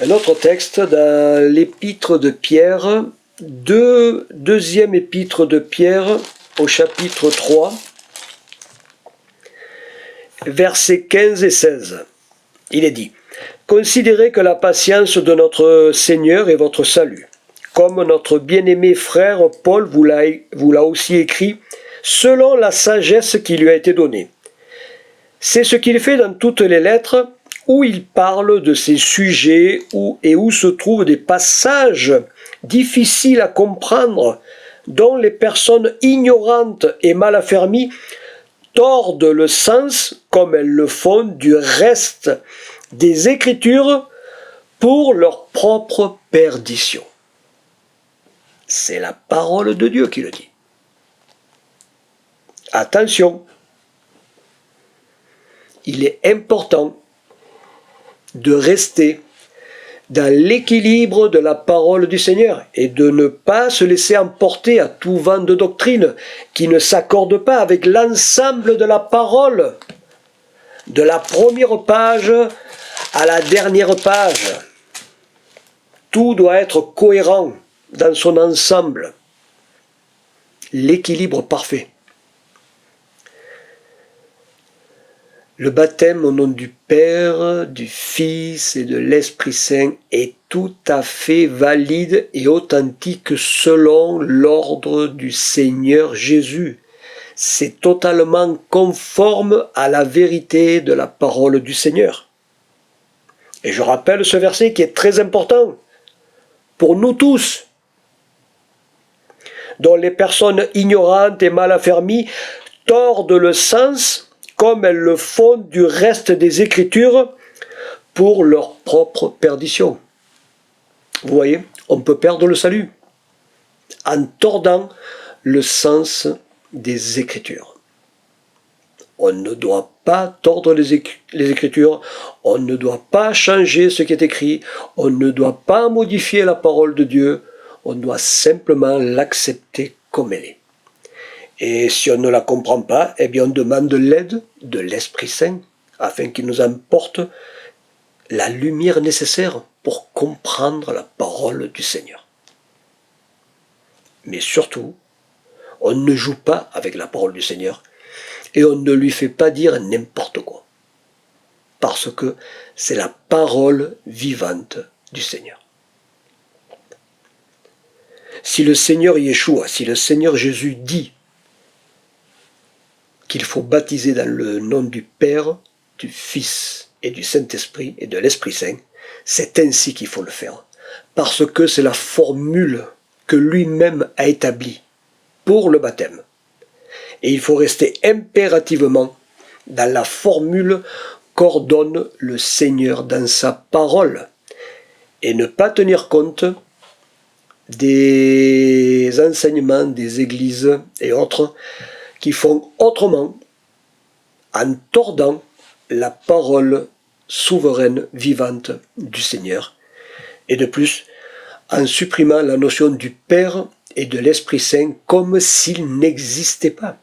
Un autre texte dans l'épître de Pierre, deuxième épître de Pierre au chapitre 3, versets 15 et 16. Il est dit: Considérez que la patience de notre Seigneur est votre salut. Comme notre bien-aimé frère Paul vous l'a aussi écrit, selon la sagesse qui lui a été donnée. C'est ce qu'il fait dans toutes les lettres, où il parle de ces sujets où se trouvent des passages difficiles à comprendre, dont les personnes ignorantes et mal affermies tordent le sens, comme elles le font, du reste des Écritures pour leur propre perdition. C'est la parole de Dieu qui le dit. Attention, il est important de rester dans l'équilibre de la parole du Seigneur et de ne pas se laisser emporter à tout vent de doctrine qui ne s'accorde pas avec l'ensemble de la parole, de la première page à la dernière page. Tout doit être cohérent dans son ensemble. L'équilibre parfait. Le baptême au nom du Père, du Fils et de l'Esprit Saint est tout à fait valide et authentique selon l'ordre du Seigneur Jésus. C'est totalement conforme à la vérité de la parole du Seigneur. Et je rappelle ce verset qui est très important pour nous tous, dont les personnes ignorantes et mal affermies tordent le sens comme elles le font du reste des Écritures pour leur propre perdition. Vous voyez, on peut perdre le salut en tordant le sens des Écritures. On ne doit pas tordre les Écritures, on ne doit pas changer ce qui est écrit, on ne doit pas modifier la parole de Dieu, on doit simplement l'accepter comme elle est. Et si on ne la comprend pas, eh bien on demande l'aide de l'Esprit Saint afin qu'il nous apporte la lumière nécessaire pour comprendre la parole du Seigneur. Mais surtout, on ne joue pas avec la parole du Seigneur et on ne lui fait pas dire n'importe quoi. Parce que c'est la parole vivante du Seigneur. Si le Seigneur Yeshua, si le Seigneur Jésus dit qu'il faut baptiser dans le nom du Père, du Fils et du Saint-Esprit et de l'Esprit Saint, c'est ainsi qu'il faut le faire. Parce que c'est la formule que lui-même a établie pour le baptême. Et il faut rester impérativement dans la formule qu'ordonne le Seigneur dans sa parole et ne pas tenir compte des enseignements des églises et autres qui font autrement en tordant la parole souveraine, vivante du Seigneur. Et de plus, en supprimant la notion du Père et de l'Esprit Saint comme s'ils n'existaient pas.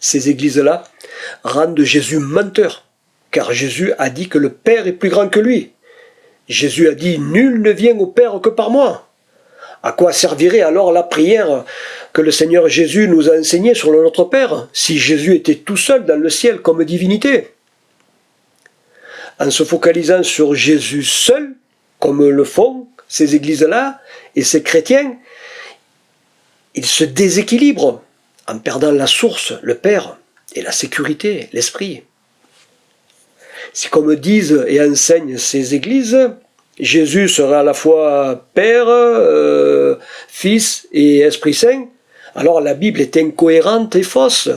Ces églises-là rendent Jésus menteur, car Jésus a dit que le Père est plus grand que lui. Jésus a dit « Nul ne vient au Père que par moi ». À quoi servirait alors la prière que le Seigneur Jésus nous a enseignée sur le Notre Père, si Jésus était tout seul dans le ciel comme divinité? En se focalisant sur Jésus seul, comme le font ces églises-là et ces chrétiens, ils se déséquilibrent en perdant la source, le Père, et la sécurité, l'Esprit. Si comme disent et enseignent ces églises, Jésus sera à la fois Père, Fils et Esprit Saint, alors la Bible est incohérente et fausse.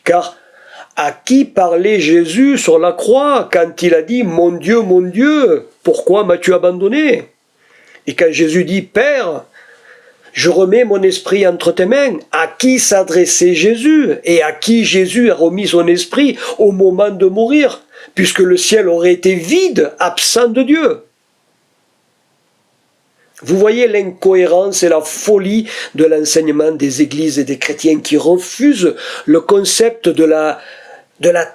Car à qui parlait Jésus sur la croix quand il a dit « Mon Dieu, pourquoi m'as-tu abandonné ?» Et quand Jésus dit « Père, je remets mon esprit entre tes mains », à qui s'adressait Jésus et à qui Jésus a remis son esprit au moment de mourir, puisque le ciel aurait été vide, absent de Dieu. Vous voyez l'incohérence et la folie de l'enseignement des églises et des chrétiens qui refusent le concept de la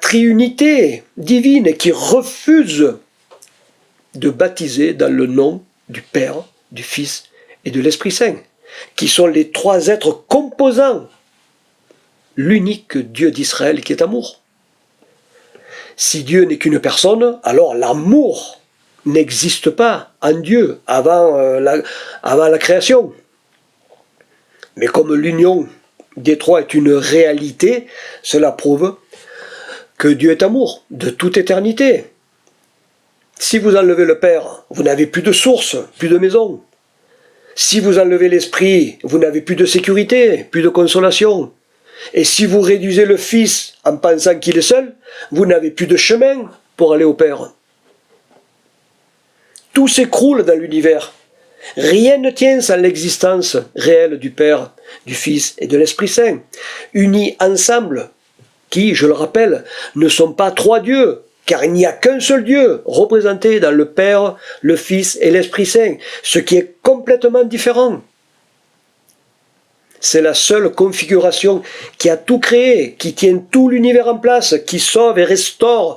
triunité divine, qui refusent de baptiser dans le nom du Père, du Fils et de l'Esprit Saint, qui sont les trois êtres composants l'unique Dieu d'Israël qui est amour. Si Dieu n'est qu'une personne, alors l'amour n'existe pas en Dieu avant la création. Mais comme l'union des trois est une réalité, cela prouve que Dieu est amour de toute éternité. Si vous enlevez le Père, vous n'avez plus de source, plus de maison. Si vous enlevez l'Esprit, vous n'avez plus de sécurité, plus de consolation. Et si vous réduisez le Fils en pensant qu'il est seul, vous n'avez plus de chemin pour aller au Père. Tout s'écroule dans l'univers. Rien ne tient sans l'existence réelle du Père, du Fils et de l'Esprit Saint, unis ensemble, qui, je le rappelle, ne sont pas trois dieux, car il n'y a qu'un seul Dieu, représenté dans le Père, le Fils et l'Esprit Saint, ce qui est complètement différent. C'est la seule configuration qui a tout créé, qui tient tout l'univers en place, qui sauve et restaure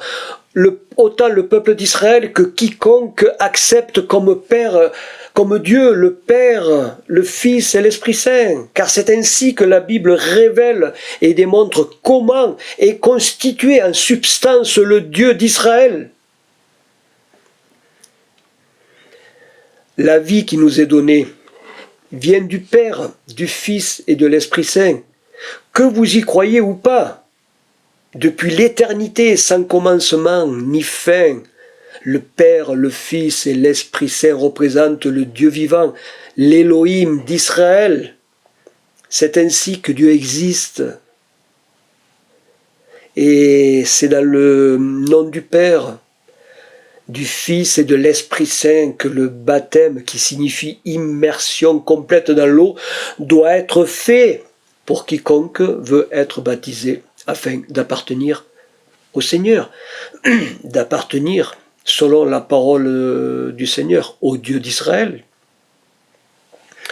autant le peuple d'Israël que quiconque accepte comme Père, comme Dieu, le Père, le Fils et l'Esprit Saint. Car c'est ainsi que la Bible révèle et démontre comment est constitué en substance le Dieu d'Israël. La vie qui nous est donnée vient du Père, du Fils et de l'Esprit Saint. Que vous y croyez ou pas, depuis l'éternité sans commencement ni fin, le Père, le Fils et l'Esprit Saint représentent le Dieu vivant, l'Élohim d'Israël. C'est ainsi que Dieu existe. Et c'est dans le nom du Père, du Fils et de l'Esprit Saint que le baptême, qui signifie immersion complète dans l'eau, doit être fait pour quiconque veut être baptisé afin d'appartenir au Seigneur, d'appartenir, selon la parole du Seigneur, au Dieu d'Israël.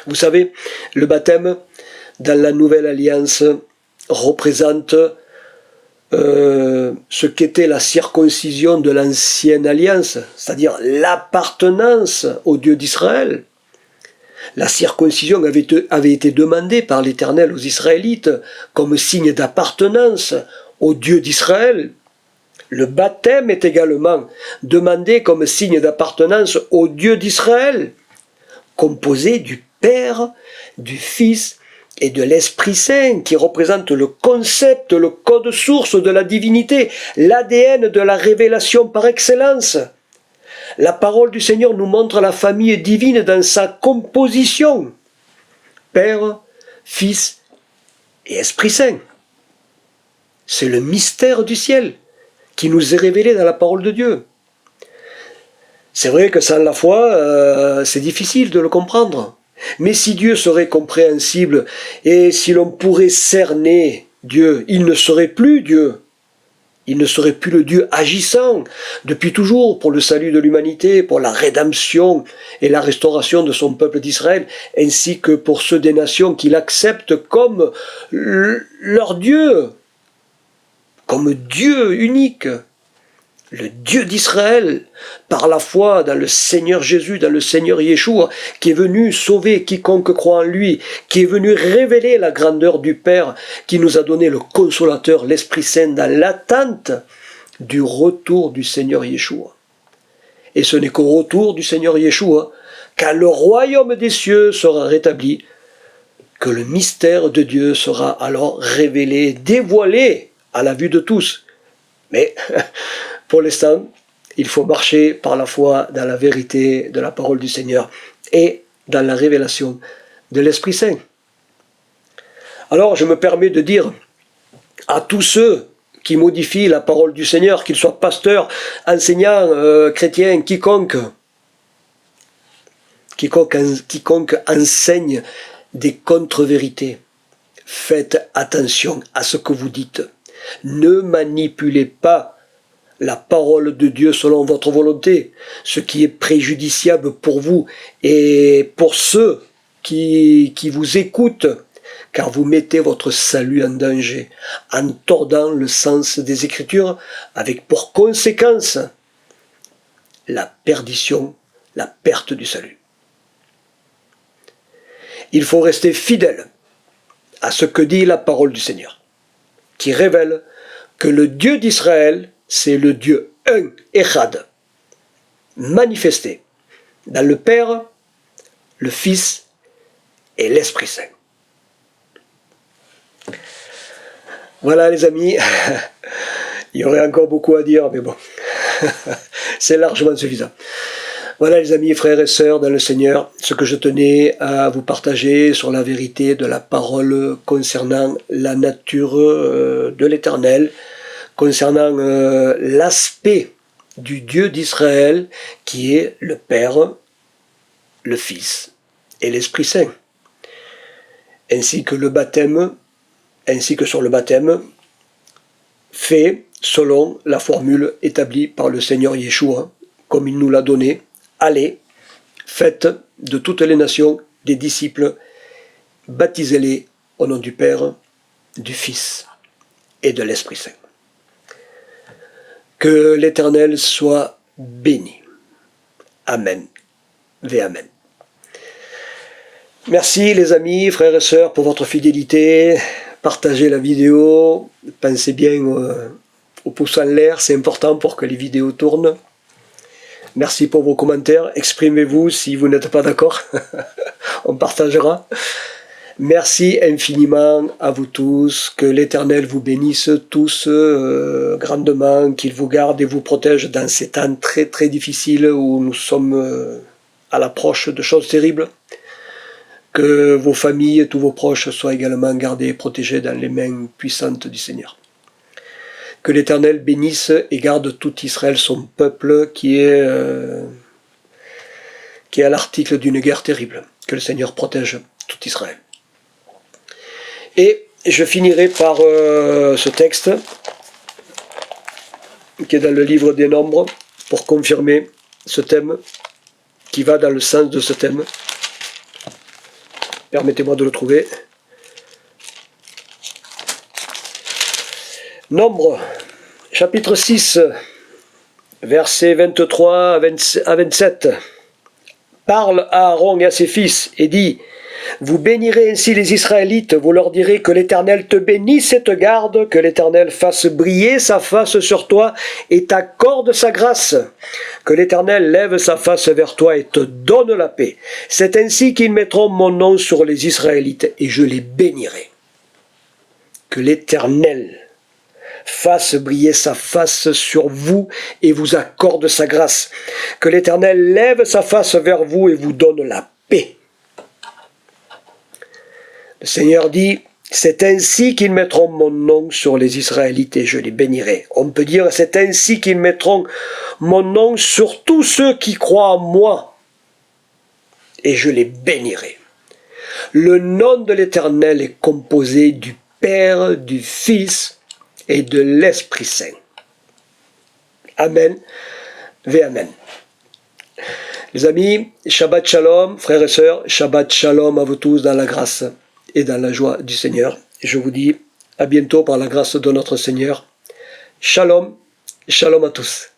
Vous savez, le baptême dans la nouvelle alliance représente ce qu'était la circoncision de l'ancienne alliance, c'est-à-dire l'appartenance au Dieu d'Israël. La circoncision avait été demandée par l'Éternel aux Israélites comme signe d'appartenance au Dieu d'Israël. Le baptême est également demandé comme signe d'appartenance au Dieu d'Israël, composé du Père, du Fils et de l'Esprit Saint, qui représente le concept, le code source de la divinité, l'ADN de la révélation par excellence. La parole du Seigneur nous montre la famille divine dans sa composition. Père, Fils et Esprit Saint. C'est le mystère du ciel qui nous est révélé dans la parole de Dieu. C'est vrai que sans la foi, c'est difficile de le comprendre. Mais si Dieu serait compréhensible et si l'on pourrait cerner Dieu, il ne serait plus Dieu. Il ne serait plus le Dieu agissant depuis toujours pour le salut de l'humanité, pour la rédemption et la restauration de son peuple d'Israël, ainsi que pour ceux des nations qu'il accepte comme leur Dieu, comme Dieu unique. Le Dieu d'Israël, par la foi dans le Seigneur Jésus, dans le Seigneur Yeshua, qui est venu sauver quiconque croit en lui, qui est venu révéler la grandeur du Père, qui nous a donné le Consolateur, l'Esprit Saint, dans l'attente du retour du Seigneur Yeshua. Et ce n'est qu'au retour du Seigneur Yeshua, quand le royaume des cieux sera rétabli, que le mystère de Dieu sera alors révélé, dévoilé à la vue de tous. Mais pour l'instant, il faut marcher par la foi dans la vérité de la parole du Seigneur et dans la révélation de l'Esprit Saint. Alors je me permets de dire à tous ceux qui modifient la parole du Seigneur, qu'ils soient pasteurs, enseignants, chrétiens, quiconque enseigne des contre-vérités, faites attention à ce que vous dites. Ne manipulez pas la parole de Dieu selon votre volonté, ce qui est préjudiciable pour vous et pour ceux qui vous écoutent, car vous mettez votre salut en danger en tordant le sens des Écritures, avec pour conséquence la perdition, la perte du salut. Il faut rester fidèle à ce que dit la parole du Seigneur, qui révèle que le Dieu d'Israël, c'est le Dieu un, Echad, manifesté dans le Père, le Fils et l'Esprit Saint. Voilà les amis, il y aurait encore beaucoup à dire, mais bon, c'est largement suffisant. Voilà les amis, frères et sœurs dans le Seigneur, ce que je tenais à vous partager sur la vérité de la parole concernant la nature de l'Éternel, concernant l'aspect du Dieu d'Israël qui est le Père, le Fils et l'Esprit Saint, ainsi que le baptême, ainsi que sur le baptême fait selon la formule établie par le Seigneur Yeshua, comme il nous l'a donné. Allez, faites de toutes les nations des disciples, baptisez-les au nom du Père, du Fils et de l'Esprit Saint. Que l'Éternel soit béni. Amen. Ve Amen. Merci les amis, frères et sœurs, pour votre fidélité. Partagez la vidéo. Pensez bien au pouce en l'air, c'est important pour que les vidéos tournent. Merci pour vos commentaires. Exprimez-vous si vous n'êtes pas d'accord. On partagera. Merci infiniment à vous tous, que l'Éternel vous bénisse tous grandement, qu'il vous garde et vous protège dans ces temps très très difficiles où nous sommes à l'approche de choses terribles, que vos familles et tous vos proches soient également gardés et protégés dans les mains puissantes du Seigneur. Que l'Éternel bénisse et garde tout Israël, son peuple qui est à l'article d'une guerre terrible. Que le Seigneur protège tout Israël. Et je finirai par ce texte qui est dans le livre des Nombres pour confirmer ce thème qui va dans le sens de ce thème. Permettez-moi de le trouver. Nombre, chapitre 6, versets 23 à 27. Parle à Aaron et à ses fils et dit: vous bénirez ainsi les Israélites, vous leur direz que l'Éternel te bénisse et te garde, que l'Éternel fasse briller sa face sur toi et t'accorde sa grâce, que l'Éternel lève sa face vers toi et te donne la paix. C'est ainsi qu'ils mettront mon nom sur les Israélites et je les bénirai. Que l'Éternel fasse briller sa face sur vous et vous accorde sa grâce. Que l'Éternel lève sa face vers vous et vous donne la paix. Le Seigneur dit: c'est ainsi qu'ils mettront mon nom sur les Israélites et je les bénirai. On peut dire: c'est ainsi qu'ils mettront mon nom sur tous ceux qui croient en moi et je les bénirai. Le nom de l'Éternel est composé du Père, du Fils et de l'Esprit Saint. Amen. Ve Amen. Les amis, Shabbat Shalom, frères et sœurs, Shabbat Shalom à vous tous dans la grâce et dans la joie du Seigneur. Je vous dis à bientôt par la grâce de notre Seigneur. Shalom, shalom à tous.